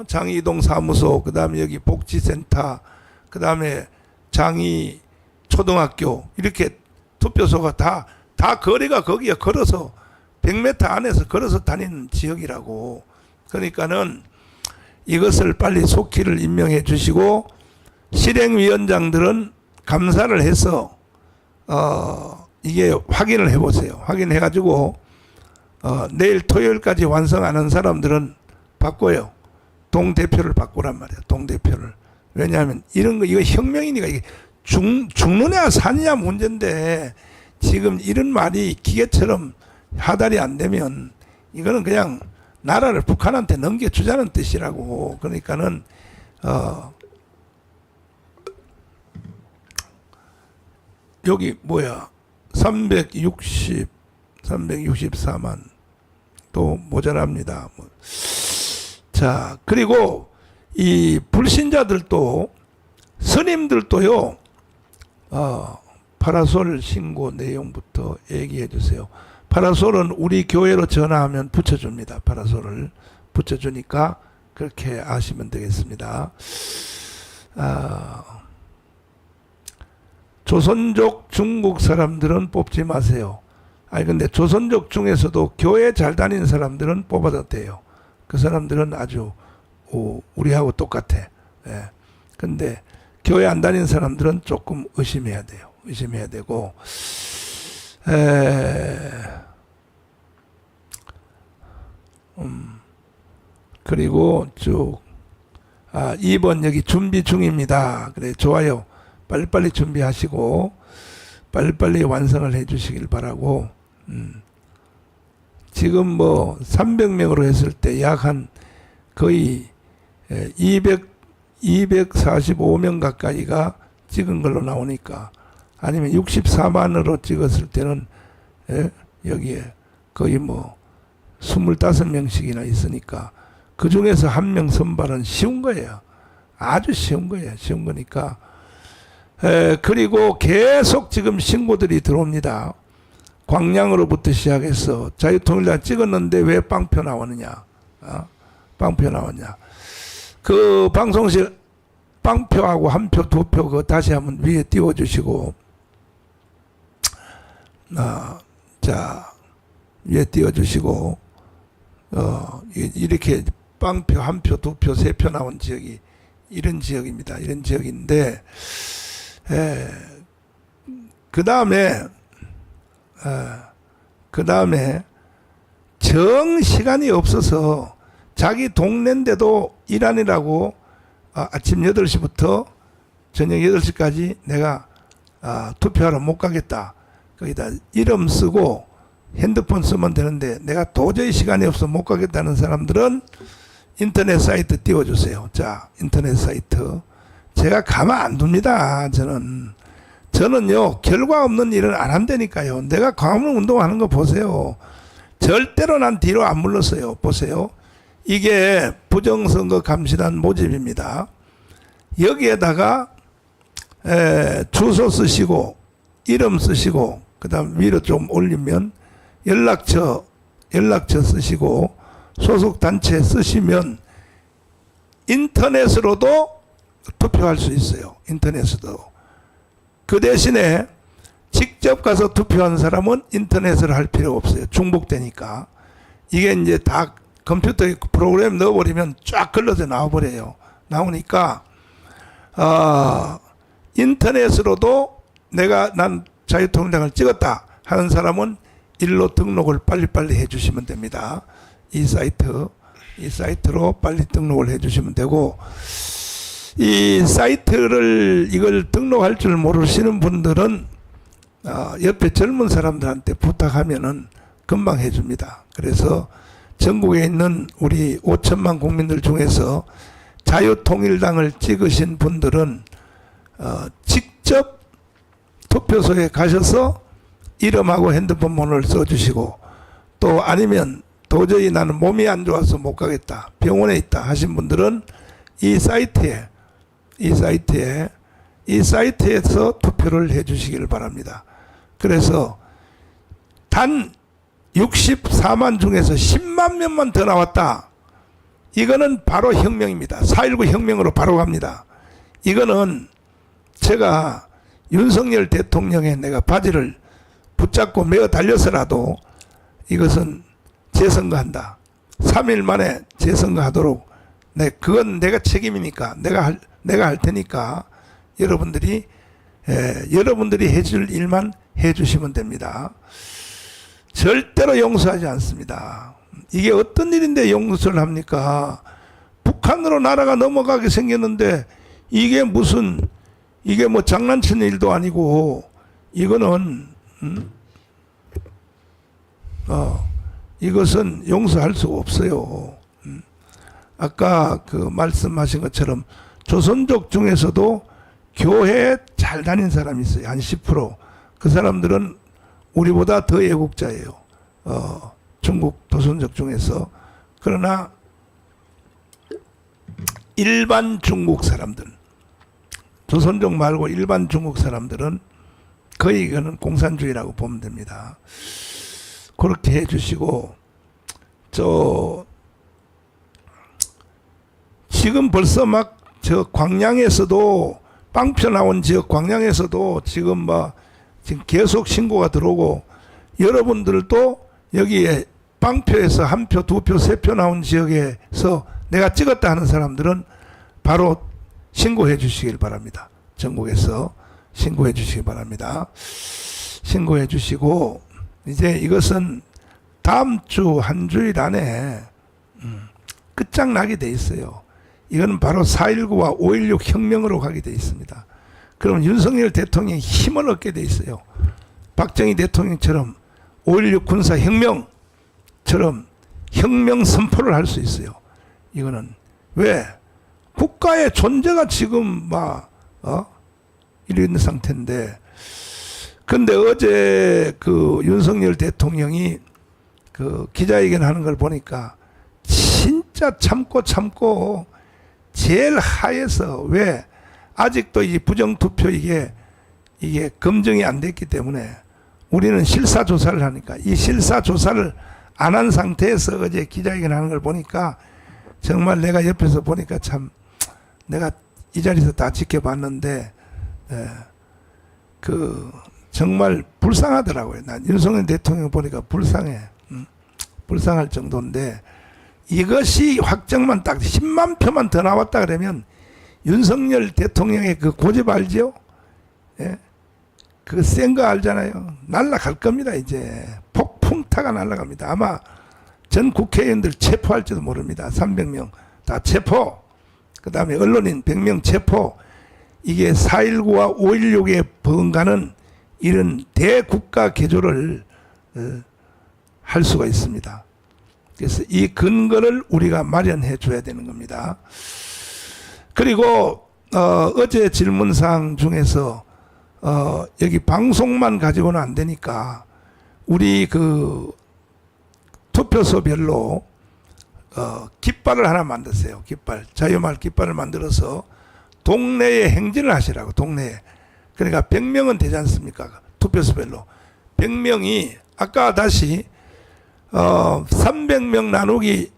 장이이동 사무소, 그 다음에 여기 복지센터, 그 다음에 장이 초등학교, 이렇게 투표소가 다 거리가 거기에 걸어서 100m 안에서 걸어서 다니는 지역이라고. 그러니까는 이것을 빨리 속히를 임명해 주시고, 실행위원장들은 감사를 해서 이게 확인을 해보세요. 확인해 가지고 내일 토요일까지 완성 안 한 사람들은 바꿔요. 동대표를 바꾸란 말이야. 동대표를. 왜냐하면 이런 거 이거 혁명이니까 이게 죽느냐 사느냐 문제인데, 지금 이런 말이 기계처럼 하달이 안 되면 이거는 그냥 나라를 북한한테 넘겨주자는 뜻이라고. 그러니까는 여기 364만 또 모자랍니다. 자, 그리고 이 불신자들도, 스님들도요 파라솔 신고 내용부터 얘기해 주세요. 파라솔은 우리 교회로 전화하면 붙여줍니다. 파라솔을 붙여주니까 그렇게 아시면 되겠습니다. 조선족 중국 사람들은 뽑지 마세요. 근데 조선족 중에서도 교회 잘 다니는 사람들은 뽑아도 돼요. 그 사람들은 아주 우리하고 똑같아. 예. 근데 교회 안 다니는 사람들은 조금 의심해야 돼요. 의심해야 되고, 그리고 쭉 2번 여기 준비 중입니다. 그래, 좋아요. 빨리빨리 준비하시고 빨리빨리 완성을 해 주시길 바라고. 지금 300명으로 했을 때 약 한 거의 245명 가까이가 찍은 걸로 나오니까, 아니면 64만으로 찍었을 때는 여기에 거의 25명씩이나 있으니까 그 중에서 한 명 선발은 쉬운 거예요. 아주 쉬운 거예요. 쉬운 거니까. 그리고 계속 지금 신고들이 들어옵니다. 광양으로부터 시작해서 자유통일당 찍었는데 왜 빵표 나오느냐. 빵표 나오냐. 그 방송실 빵표하고 한 표, 두 표 그거 다시 한번 위에 띄워주시고, 자, 위에 띄워주시고, 이렇게 빵표, 한 표, 두 표, 세 표 나온 지역이 이런 지역입니다. 이런 지역인데, 그 다음에 정 시간이 없어서 자기 동네인데도 일하느라고 아침 8시부터 저녁 8시까지 내가 투표하러 못 가겠다. 거기다 이름 쓰고 핸드폰 쓰면 되는데 내가 도저히 시간이 없어 못 가겠다는 사람들은 인터넷 사이트 띄워주세요. 자, 인터넷 사이트. 제가 가만 안 둡니다. 저는요, 결과 없는 일은 안 한다니까요. 내가 광화문 운동하는 거 보세요. 절대로 난 뒤로 안 물렀어요. 보세요. 이게 부정선거 감시단 모집입니다. 여기에다가 주소 쓰시고 이름 쓰시고 그다음 위로 좀 올리면 연락처 쓰시고 소속 단체 쓰시면 인터넷으로도 투표할 수 있어요. 인터넷으로. 그 대신에 직접 가서 투표하는 사람은 인터넷을 할 필요 없어요. 중복되니까. 이게 이제 다 컴퓨터에 프로그램 넣어버리면 쫙 걸러져 나와버려요. 나오니까 인터넷으로도 난 자유통일당을 찍었다 하는 사람은 일로 등록을 빨리빨리 해주시면 됩니다. 이 사이트로 빨리 등록을 해주시면 되고, 이 사이트를 이걸 등록할 줄 모르시는 분들은 옆에 젊은 사람들한테 부탁하면은 금방 해줍니다. 그래서 전국에 있는 우리 5천만 국민들 중에서 자유통일당을 찍으신 분들은 직접 투표소에 가셔서 이름하고 핸드폰 번호를 써주시고, 또 아니면 도저히 나는 몸이 안 좋아서 못 가겠다, 병원에 있다 하신 분들은 이 사이트에서 투표를 해 주시길 바랍니다. 그래서 단 64만 중에서 10만 명만 더 나왔다. 이거는 바로 혁명입니다. 4.19 혁명으로 바로 갑니다. 이거는 제가 윤석열 대통령의 내가 바지를 붙잡고 메어 달려서라도 이것은 재선거한다. 3일 만에 재선거하도록, 그건 내가 책임이니까 내가 할 테니까 여러분들이 해줄 일만 해주시면 됩니다. 절대로 용서하지 않습니다. 이게 어떤 일인데 용서를 합니까? 북한으로 나라가 넘어가게 생겼는데 이게 뭐 장난치는 일도 아니고, 이거는 이것은 용서할 수가 없어요. 아까 그 말씀하신 것처럼 조선족 중에서도 교회에 잘 다닌 사람이 있어요. 한 10%. 그 사람들은 우리보다 더 애국자예요. 중국 조선족 중에서. 그러나 일반 중국 사람들, 조선족 말고 일반 중국 사람들은 거의 이거는 공산주의라고 보면 됩니다. 그렇게 해주시고, 지금 벌써 막 광양에서도 빵표 나온 지역, 광양에서도 지금 계속 신고가 들어오고, 여러분들도 여기에 빵표에서 한 표, 두 표, 세 표 나온 지역에서 내가 찍었다 하는 사람들은 바로 신고해 주시길 바랍니다. 전국에서 신고해 주시기 바랍니다. 신고해 주시고, 이제 이것은 다음 주 한 주일 안에 끝장나게 돼 있어요. 이건 바로 4.19와 5.16 혁명으로 가게 돼 있습니다. 그럼 윤석열 대통령이 힘을 얻게 돼 있어요. 박정희 대통령처럼 5.16 군사혁명처럼 혁명 선포를 할 수 있어요. 이거는 왜? 국가의 존재가 지금 이런 상태인데, 근데 어제 그 윤석열 대통령이 그 기자회견 하는 걸 보니까 진짜 참고 제일 하에서, 왜? 아직도 이 부정투표 이게 검증이 안 됐기 때문에 우리는 실사조사를 하니까, 이 실사조사를 안 한 상태에서 어제 기자회견 하는 걸 보니까 정말 내가 옆에서 보니까 참 내가 이 자리에서 다 지켜봤는데 그 정말 불쌍하더라고요. 난 윤석열 대통령 보니까 불쌍해. 불쌍할 정도인데 이것이 확정만 딱 10만 표만 더 나왔다 그러면 윤석열 대통령의 그 고집 알죠? 예? 그 센 거 알잖아요. 날아갈 겁니다. 이제 폭풍타가 날아갑니다. 아마 전 국회의원들 체포할지도 모릅니다. 300명 다 체포. 그 다음에 언론인 100명 체포. 이게 4.19와 5.16에 버금가는 이런 대국가 개조를 할 수가 있습니다. 그래서 이 근거를 우리가 마련해 줘야 되는 겁니다. 그리고 어제 질문사항 중에서 여기 방송만 가지고는 안 되니까 우리 그 투표소별로 깃발을 하나 만드세요. 깃발, 자유마을 깃발을 만들어서 동네에 행진을 하시라고. 동네에. 그러니까 100명은 되지 않습니까? 투표소별로 100명이 아까 다시 300명 나누기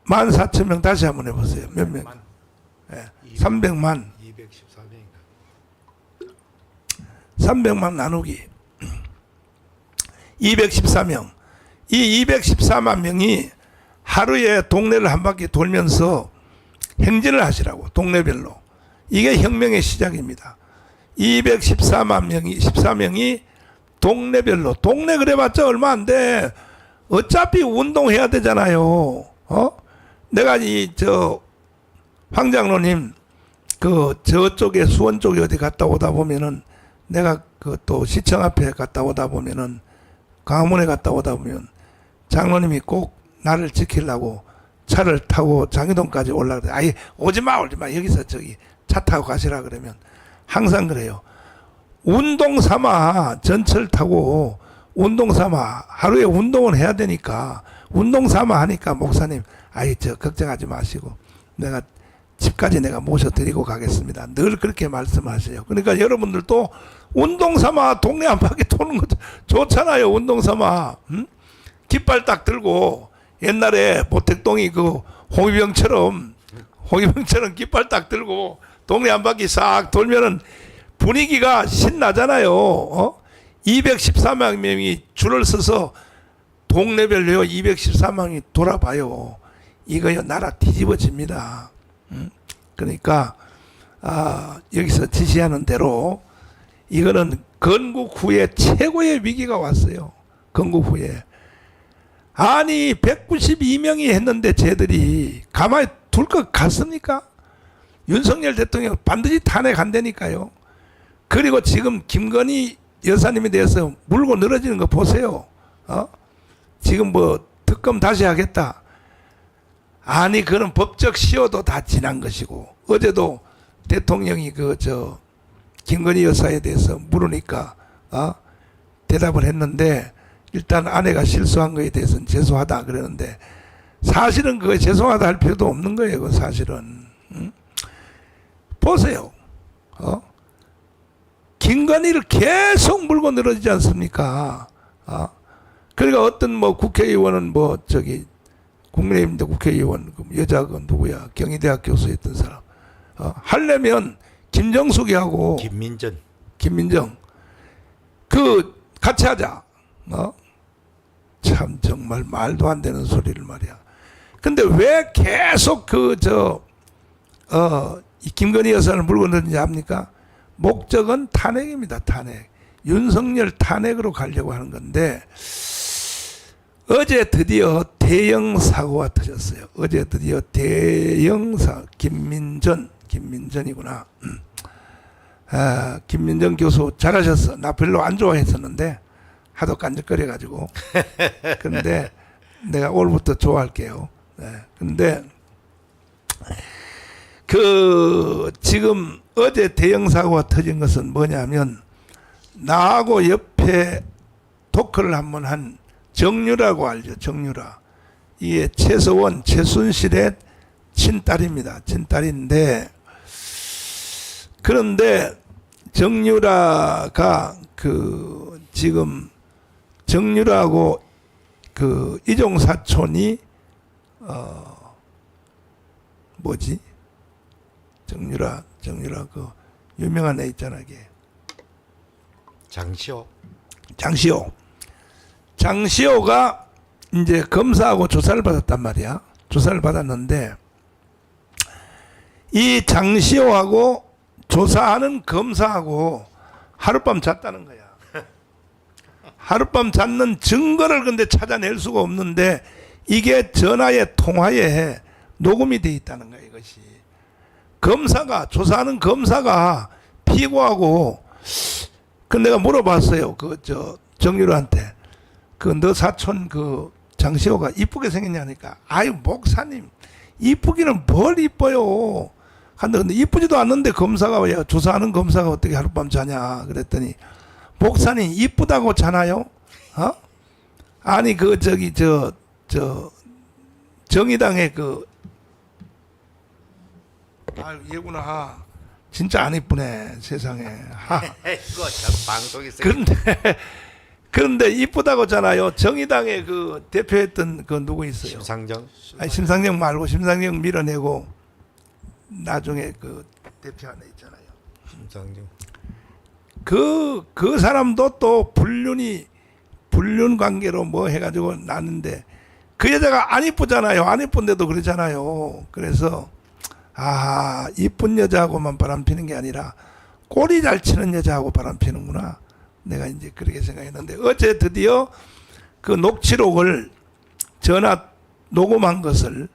14,000명 다시 한번 해보세요. 몇 명? 네, 300만 300만 나누기 214명. 이 214만 명이 하루에 동네를 한 바퀴 돌면서 행진을 하시라고. 동네별로. 이게 혁명의 시작입니다. 214만 명이 14명이 동네별로. 동네 그래봤자 얼마 안 돼. 어차피 운동해야 되잖아요. 내가 황 장로님 저쪽에 수원 쪽에 어디 갔다 오다 보면은 내가 그 또 시청 앞에 갔다 오다 보면은 강화문에 갔다 오다 보면 장로님이 꼭 나를 지키려고 차를 타고 장희동까지 올라가래. 아예 오지마 여기서 저기 차 타고 가시라 그러면 항상 그래요. 운동 삼아 전철 타고 운동 삼아 하루에 운동은 해야 되니까 운동 삼아 하니까 목사님 걱정하지 마시고 내가 집까지 내가 모셔드리고 가겠습니다. 늘 그렇게 말씀하세요. 그러니까 여러분들도 운동 삼아 동네 한 바퀴 도는 거 좋잖아요. 운동 삼아. 깃발 딱 들고 옛날에 모택동이 그 홍위병처럼 깃발 딱 들고 동네 한 바퀴 싹 돌면은 분위기가 신나잖아요. 214만 명이 줄을 서서 동네별로요 214만 명이 돌아봐요. 이거요 나라 뒤집어집니다. 그러니까 여기서 지시하는 대로 이거는 건국 후에 최고의 위기가 왔어요. 건국 후에. 아니 192명이 했는데 쟤들이 가만히 둘 것 같습니까? 윤석열 대통령 반드시 탄핵한다니까요. 그리고 지금 김건희 여사님에 대해서 물고 늘어지는 거 보세요. 지금 뭐 특검 다시 하겠다. 아니 그런 법적 시효도 다 지난 것이고 어제도 대통령이 김건희 여사에 대해서 물으니까 대답을 했는데 일단 아내가 실수한 거에 대해서는 죄송하다 그러는데 사실은 그거 죄송하다 할 필요도 없는 거예요. 그 사실은. 보세요. 김건희를 계속 물고 늘어지지 않습니까? 그러니까 어떤 뭐 국회의원은 국민의힘 국회의원 여자가 누구야? 경희대학 교수였던 사람. 하려면 김정숙이하고 김민정 같이 하자. 참 정말 말도 안 되는 소리를 말이야. 근데 왜 계속 이 김건희 여사를 물고 늘는지 압니까? 목적은 탄핵입니다. 탄핵. 윤석열 탄핵으로 가려고 하는 건데 어제 드디어 대형 사고가 터졌어요. 어제 드디어 대형 김민전이구나. 김민전 교수 잘하셨어. 나 별로 안 좋아했었는데 하도 깐적거려가지고. 근데 내가 오늘부터 좋아할게요. 근데 지금 어제 대형 사고가 터진 것은 뭐냐면 나하고 옆에 토크를 한번 한 정유라고 알죠. 정유라. 이게 최서원, 최순실의 친딸입니다. 친딸인데 그런데 정유라가 지금 정유라하고 이종 사촌이 정유라 그 유명한 애 있잖아, 이게 장시호. 장시호가 이제 검사하고 조사를 받았단 말이야. 조사를 받았는데 이 장시호하고 조사하는 검사하고 하룻밤 잤다는 거야. 하룻밤 잤는 증거를 근데 찾아낼 수가 없는데 이게 전화의 통화에 녹음이 돼 있다는 거야, 이것이. 검사가, 조사하는 검사가 피고하고, 그 내가 물어봤어요. 정유라한테. 너 사촌 장시호가 이쁘게 생겼냐니까. 아유, 목사님, 이쁘기는 뭘 이뻐요. 근데 이쁘지도 않는데 검사가 왜, 조사하는 검사가 어떻게 하룻밤 자냐. 그랬더니, 목사님, 이쁘다고 자나요? 아니, 정의당의 아유, 얘구나. 진짜 안 이쁘네, 세상에. 그거 참 방송에서. 그런데 이쁘다고잖아요. 정의당의 대표했던 누구 있어요? 심상정. 아니, 심상정 말고 심상정 밀어내고 나중에 대표하는 애 있잖아요. 심상정. 그 사람도 또 불륜 관계로 뭐 해가지고 나는데 그 여자가 안 이쁘잖아요. 안 이쁜데도 그러잖아요. 그래서 이쁜 여자하고만 바람피는 게 아니라 꼬리 잘 치는 여자하고 바람피는구나. 내가 이제 그렇게 생각했는데 어제 드디어 그 녹취록을 전화 녹음한 것을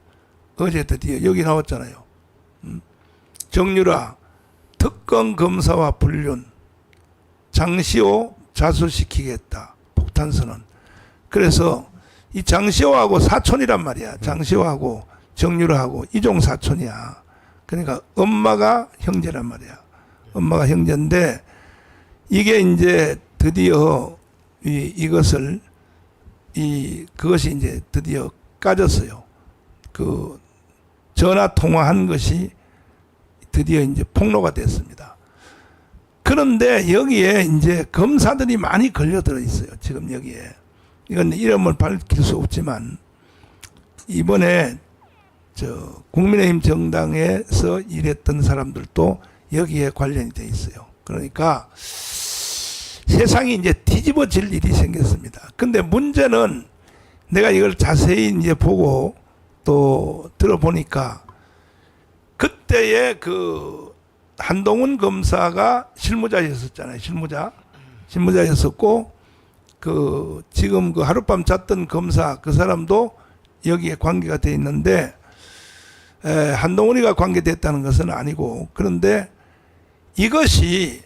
어제 드디어 여기 나왔잖아요. 정유라 특검 검사와 불륜 장시호 자수시키겠다. 폭탄선언. 그래서 이 장시호하고 사촌이란 말이야. 장시호하고 정유라하고 이종 사촌이야. 그러니까 엄마가 형제란 말이야. 엄마가 형제인데 이게 이제 드디어 그것이 이제 드디어 까졌어요. 전화 통화한 것이 드디어 이제 폭로가 됐습니다. 그런데 여기에 이제 검사들이 많이 걸려들어 있어요. 지금 여기에. 이건 이름을 밝힐 수 없지만 이번에 국민의힘 정당에서 일했던 사람들도 여기에 관련이 돼 있어요. 그러니까 세상이 이제 뒤집어질 일이 생겼습니다. 근데 문제는 내가 이걸 자세히 이제 보고 또 들어보니까 그때의 한동훈 검사가 실무자였었잖아요. 실무자였었고 지금 하룻밤 잤던 검사 그 사람도 여기에 관계가 돼 있는데 한동훈이가 관계됐다는 것은 아니고 그런데 이것이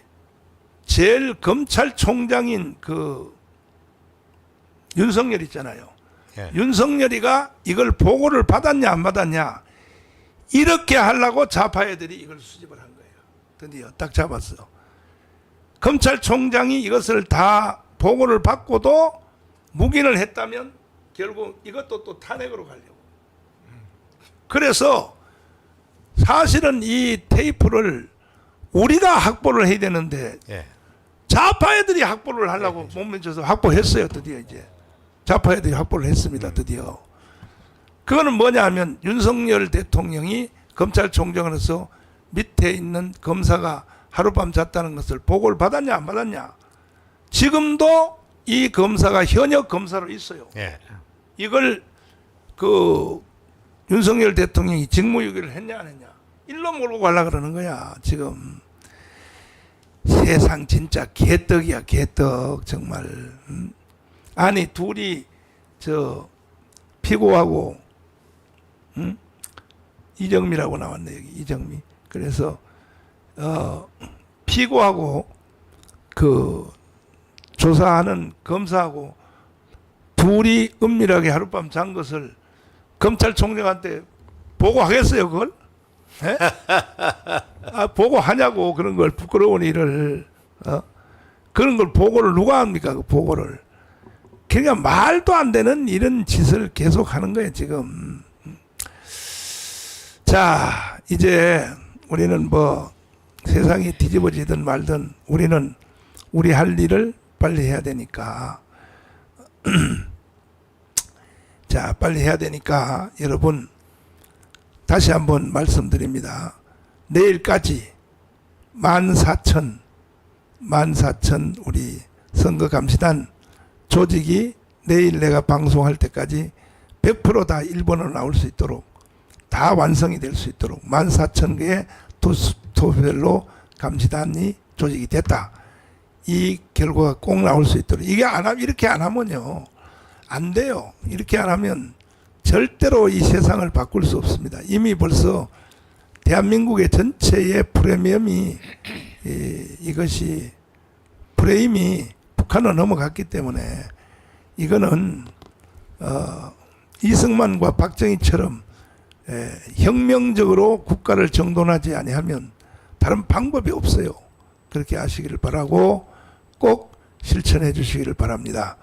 제일 검찰총장인 윤석열 있잖아요. 예. 윤석열이가 이걸 보고를 받았냐 안 받았냐 이렇게 하려고 좌파 애들이 이걸 수집을 한 거예요. 드디어 딱 잡았어. 검찰총장이 이것을 다 보고를 받고도 묵인을 했다면 결국 이것도 또 탄핵으로 가려고. 그래서 사실은 이 테이프를 우리가 확보를 해야 되는데 예. 좌파 애들이 확보를 하려고 몸면쳐서 확보했어요. 드디어 이제 좌파 애들이 확보를 했습니다. 드디어. 그거는 뭐냐 하면 윤석열 대통령이 검찰총장으로서 밑에 있는 검사가 하룻밤 잤다는 것을 보고를 받았냐 안 받았냐. 지금도 이 검사가 현역 검사로 있어요. 예. 이걸 윤석열 대통령이 직무유기를 했냐 안 했냐. 일로 몰고 가려고 그러는 거야. 지금 세상 진짜 개떡이야. 정말. 아니 둘이 피고하고 이정미라고 나왔네. 여기 이정미. 그래서 피고하고 조사하는 검사하고 둘이 은밀하게 하룻밤 잔 것을 검찰총장한테 보고하겠어요, 그걸? 보고하냐고, 그런 걸, 부끄러운 일을. 그런 걸 보고를 누가 합니까, 그 보고를. 그러니까 말도 안 되는 이런 짓을 계속 하는 거예요, 지금. 자, 이제 우리는 세상이 뒤집어지든 말든 우리는 우리 할 일을 빨리 해야 되니까. 자, 빨리 해야 되니까 여러분 다시 한번 말씀드립니다. 내일까지 14,000 우리 선거감시단 조직이 내일 내가 방송할 때까지 100% 다 일본어로 나올 수 있도록 다 완성이 될 수 있도록 14,000개의 투표별로 감시단이 조직이 됐다. 이 결과가 꼭 나올 수 있도록 이게 이렇게 안 하면요 안 돼요. 이렇게 안 하면 절대로 이 세상을 바꿀 수 없습니다. 이미 벌써 대한민국의 전체의 프리미엄이 이것이 프레임이 북한으로 넘어갔기 때문에 이거는 이승만과 박정희처럼 혁명적으로 국가를 정돈하지 아니하면 다른 방법이 없어요. 그렇게 아시기를 바라고 꼭 실천해 주시기를 바랍니다.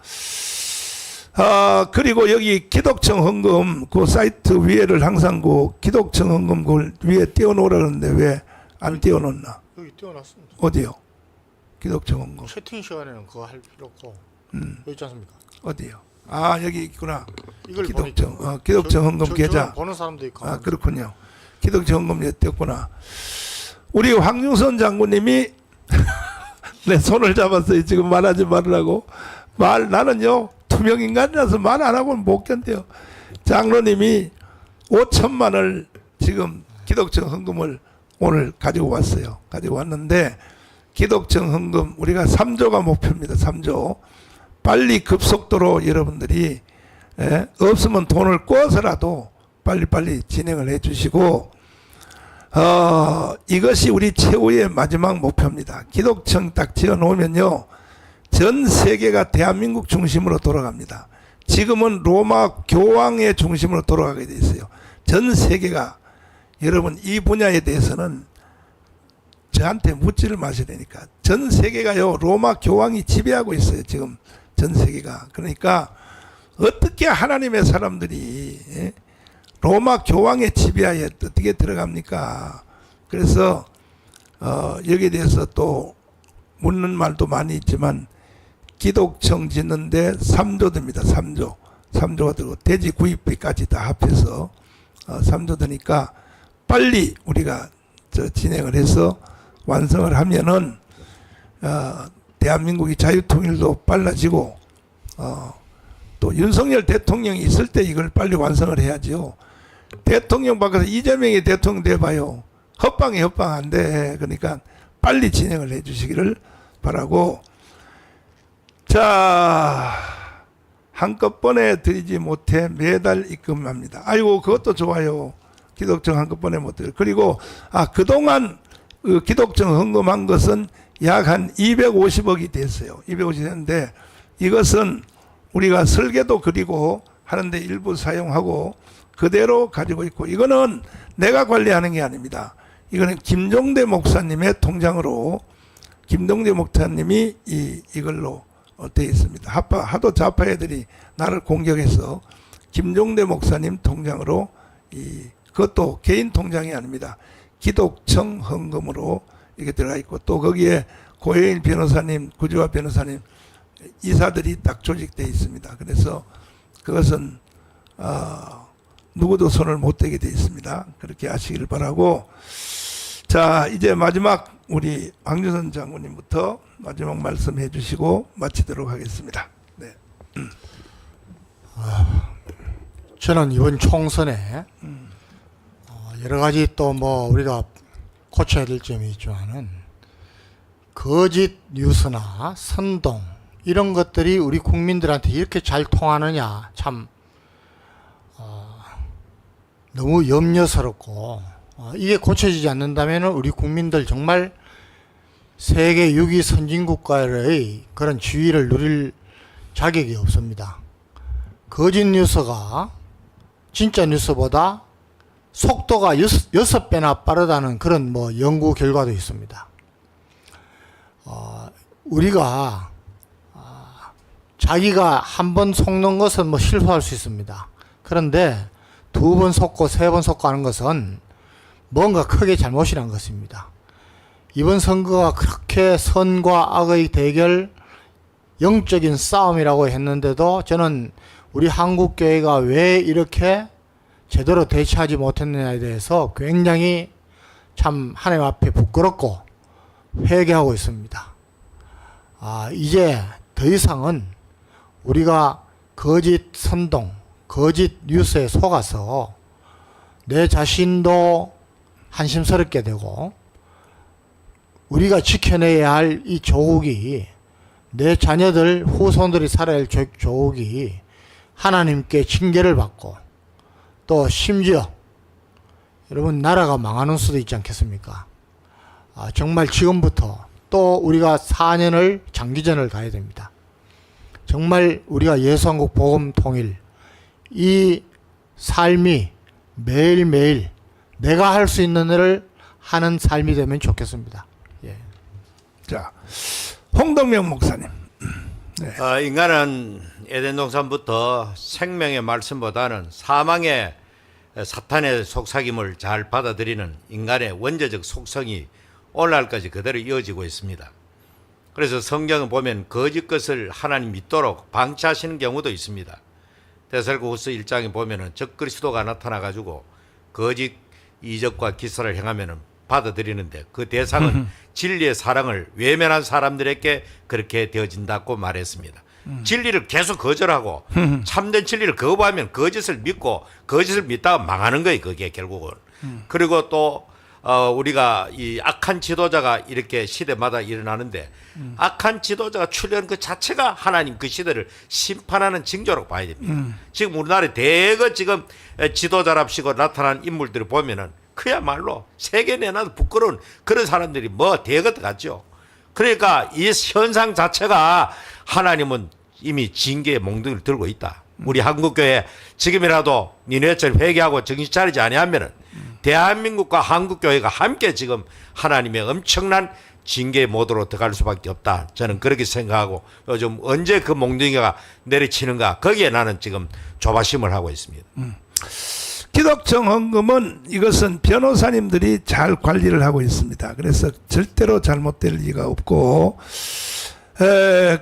그리고 여기 기독청 헌금 그 사이트 위에를 항상 그 기독청 헌금 그 위에 띄워놓으라 그러는데 왜 안 띄워놓나? 여기 띄워놨습니다. 어디요? 기독청 헌금 채팅 시간에는 그거 할 필요 없고 여기 있지 않습니까? 어디요? 여기 있구나. 이걸 기독청 기독청 헌금 계좌. 보는 사람도 있고. 그렇군요. 기독청 헌금에 띄웠구나. 우리 황중선 장군님이 내 손을 잡았어요. 지금 말하지 말으라고. 나는요 투명인간이라서 말 안 하고는 못 견뎌요. 장로님이 5천만 원을 지금 기독청 헌금을 오늘 가지고 왔어요. 가지고 왔는데 기독청 헌금 우리가 3조가 목표입니다. 3조. 빨리 급속도로 여러분들이 없으면 돈을 꿔서라도 빨리빨리 진행을 해 주시고 이것이 우리 최후의 마지막 목표입니다. 기독청 딱 지어 놓으면요 전 세계가 대한민국 중심으로 돌아갑니다. 지금은 로마 교황의 중심으로 돌아가게 돼 있어요. 전 세계가 여러분 이 분야에 대해서는 저한테 묻지를 마셔야 되니까 전 세계가요 로마 교황이 지배하고 있어요. 지금 전 세계가. 그러니까 어떻게 하나님의 사람들이 로마 교황의 지배하에 어떻게 들어갑니까? 그래서 여기에 대해서 또 묻는 말도 많이 있지만 기독청 짓는데 3조 듭니다. 3조가 들고 대지 구입비까지 다 합해서 3조 드니까 빨리 우리가 진행을 해서 완성을 하면은 대한민국이 자유통일도 빨라지고 또 윤석열 대통령이 있을 때 이걸 빨리 완성을 해야죠. 대통령 바꿔서 이재명이 대통령 돼봐요. 헛방이 헛방 안 돼. 그러니까 빨리 진행을 해 주시기를 바라고. 자, 한꺼번에 드리지 못해 매달 입금합니다. 아이고 그것도 좋아요. 기독청 한꺼번에 못 드려요. 그리고 그동안 기독청 헌금한 것은 약 한 250억이 됐어요. 250억이 됐는데 이것은 우리가 설계도 그리고 하는데 일부 사용하고 그대로 가지고 있고 이거는 내가 관리하는 게 아닙니다. 이거는 김종대 목사님의 통장으로 김종대 목사님이 이걸로 되어 있습니다. 하도 좌파 애들이 나를 공격해서 김종대 목사님 통장으로 그것도 개인 통장이 아닙니다. 기독청 헌금으로 이게 들어가 있고 또 거기에 고혜인 변호사님, 구지화 변호사님 이사들이 딱 조직되어 있습니다. 그래서 그것은 누구도 손을 못 대게 되어 있습니다. 그렇게 아시기를 바라고. 자, 이제 마지막 우리 황준선 장군님부터 마지막 말씀해 주시고 마치도록 하겠습니다. 네. 저는 이번 총선에 여러 가지 또 뭐 우리가 고쳐야 될 점이 있지만은 거짓 뉴스나 선동 이런 것들이 우리 국민들한테 이렇게 잘 통하느냐 참 너무 염려스럽고 이게 고쳐지지 않는다면 우리 국민들 정말 세계 6위 선진국가의 그런 지위를 누릴 자격이 없습니다. 거짓 뉴스가 진짜 뉴스보다 속도가 6배나 빠르다는 그런 뭐 연구 결과도 있습니다. 우리가 자기가 한 번 속는 것은 뭐 실수할 수 있습니다. 그런데 2번 속고 3번 속고 하는 것은 뭔가 크게 잘못이란 것입니다. 이번 선거가 그렇게 선과 악의 대결, 영적인 싸움이라고 했는데도 저는 우리 한국교회가 왜 이렇게 제대로 대처하지 못했느냐에 대해서 굉장히 참 하나님 앞에 부끄럽고 회개하고 있습니다. 이제 더 이상은 우리가 거짓 선동, 거짓 뉴스에 속아서 내 자신도 한심스럽게 되고 우리가 지켜내야 할 이 조국이 내 자녀들, 후손들이 살아야 할 조국이 하나님께 징계를 받고 또 심지어 여러분 나라가 망하는 수도 있지 않겠습니까? 정말 지금부터 또 우리가 4년을 장기전을 가야 됩니다. 정말 우리가 예수한국 복음 통일 이 삶이 매일매일 내가 할 수 있는 일을 하는 삶이 되면 좋겠습니다. 예. 자, 홍덕명 목사님. 네. 인간은 에덴 동산부터 생명의 말씀보다는 사망의 사탄의 속삭임을 잘 받아들이는 인간의 원죄적 속성이 오늘날까지 그대로 이어지고 있습니다. 그래서 성경을 보면 거짓 것을 하나님 믿도록 방치하시는 경우도 있습니다. 데살로니가후서 1장에 보면은 적그리스도가 나타나 가지고 거짓 이적과 기사를 행하면은 받아들이는데 그 대상은 진리의 사랑을 외면한 사람들에게 그렇게 되어진다고 말했습니다. 진리를 계속 거절하고 참된 진리를 거부하면 거짓을 믿고 거짓을 믿다가 망하는 거예요. 그게 결국은. 그리고 또 우리가 이 악한 지도자가 이렇게 시대마다 일어나는데 악한 지도자가 출현 그 자체가 하나님 그 시대를 심판하는 징조라고 봐야 됩니다. 지금 우리나라에 대거 지금 지도자랍시고 나타난 인물들을 보면은 그야말로 세계 내놔도 부끄러운 그런 사람들이 뭐 대거 같죠. 그러니까 이 현상 자체가 하나님은 이미 징계의 몽둥이를 들고 있다. 우리 한국교회 지금이라도 니네처럼 회개하고 정신 차리지 아니하면은 대한민국과 한국교회가 함께 지금 하나님의 엄청난 징계 모드로 들어갈 수밖에 없다. 저는 그렇게 생각하고 요즘 언제 그 몽둥이가 내리치는가 거기에 나는 지금 조바심을 하고 있습니다. 기독청 헌금은 이것은 변호사님들이 잘 관리를 하고 있습니다. 그래서 절대로 잘못될 리가 없고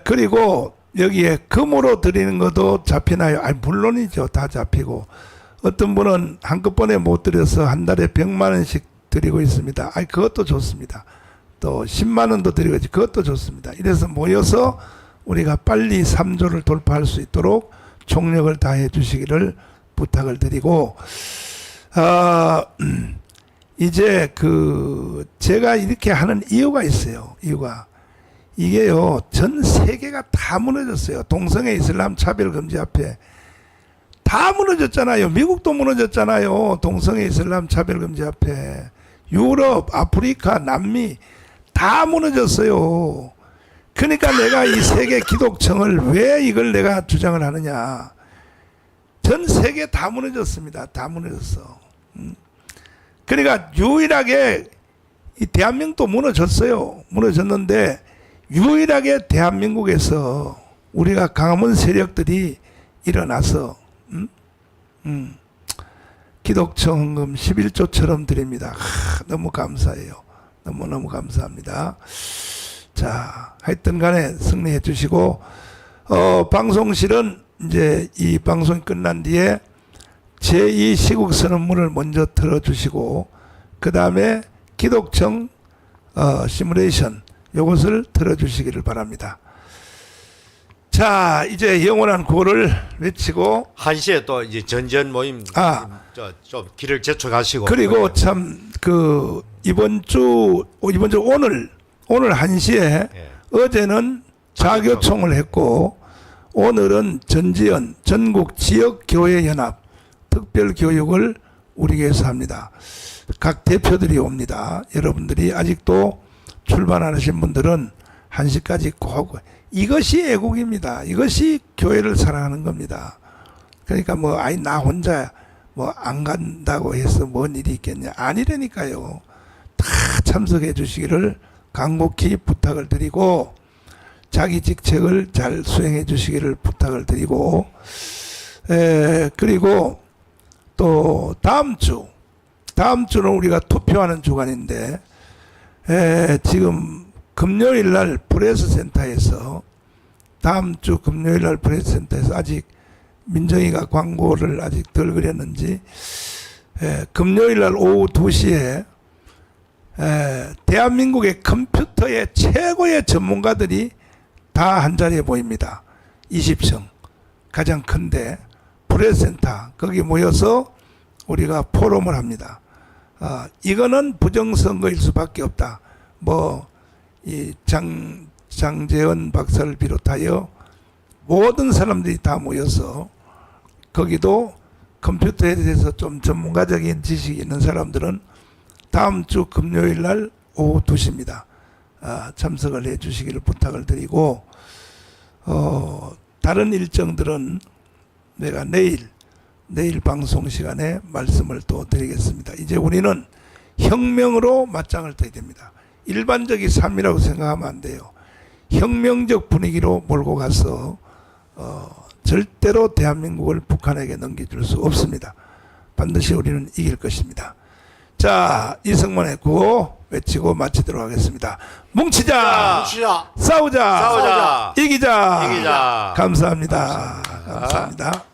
그리고 여기에 금으로 드리는 것도 잡히나요? 물론이죠. 다 잡히고 어떤 분은 한꺼번에 못 드려서 한 달에 100만 원씩 드리고 있습니다. 그것도 좋습니다. 또 10만 원도 드리고 있지. 그것도 좋습니다. 이래서 모여서 우리가 빨리 3조를 돌파할 수 있도록 총력을 다해 주시기를 부탁을 드리고 이제 제가 이렇게 하는 이유가 있어요. 이유가 이게요 전 세계가 다 무너졌어요. 동성애 이슬람 차별금지 앞에 다 무너졌잖아요. 미국도 무너졌잖아요. 동성애 이슬람 차별금지 앞에 유럽, 아프리카, 남미 다 무너졌어요. 그러니까 내가 이 세계 기독청을 왜 이걸 내가 주장을 하느냐. 전 세계 다 무너졌습니다. 다 무너졌어. 그러니까 유일하게 이 대한민국도 무너졌어요. 무너졌는데 유일하게 대한민국에서 우리가 강한 세력들이 일어나서 기독청 헌금 11조처럼 드립니다. 너무 감사해요. 너무너무 감사합니다. 자, 하여튼 간에 승리해 주시고 방송실은 이제 이 방송이 끝난 뒤에 제2 시국선언문을 먼저 틀어주시고 그 다음에 기독청 시뮬레이션 요것을 틀어주시기를 바랍니다. 자, 이제 영원한 구호를 외치고 1시에 또 이제 전전 모임 좀 길을 재촉하시고 그리고 참 이번 주 오늘 1시에 어제는 자교총을 했고 오늘은 전지연 전국 지역교회연합 특별교육을 우리 교회에서 합니다. 각 대표들이 옵니다. 여러분들이 아직도 출발 안 하신 분들은 1시까지 꼭 이것이 애국입니다. 이것이 교회를 사랑하는 겁니다. 그러니까 나 혼자 안 간다고 해서 뭔 일이 있겠냐. 아니라니까요. 다 참석해 주시기를 간곡히 부탁을 드리고 자기 직책을 잘 수행해 주시기를 부탁을 드리고 그리고 또 다음 주는 우리가 투표하는 주간인데 지금 금요일 날 프레스센터에서 다음 주 금요일 날 프레스센터에서 아직 민정이가 광고를 아직 덜 그렸는지 금요일 날 오후 2시에 대한민국의 컴퓨터의 최고의 전문가들이 다 한자리에 보입니다. 20층 가장 큰데 프레스센터 거기 모여서 우리가 포럼을 합니다. 이거는 부정선거일 수밖에 없다. 이 장재원 박사를 비롯하여 모든 사람들이 다 모여서 거기도 컴퓨터에 대해서 좀 전문가적인 지식이 있는 사람들은 다음 주 금요일 날 오후 2시입니다. 참석을 해 주시기를 부탁을 드리고 다른 일정들은 내가 내일 방송 시간에 말씀을 또 드리겠습니다. 이제 우리는 혁명으로 맞짱을 떠야 됩니다. 일반적인 삶이라고 생각하면 안 돼요. 혁명적 분위기로 몰고 가서 절대로 대한민국을 북한에게 넘겨줄 수 없습니다. 반드시 우리는 이길 것입니다. 자, 이승만의 구호 외치고 마치도록 하겠습니다. 뭉치자, 싸우자, 싸우자. 이기자. 이기자. 감사합니다. 감사합니다.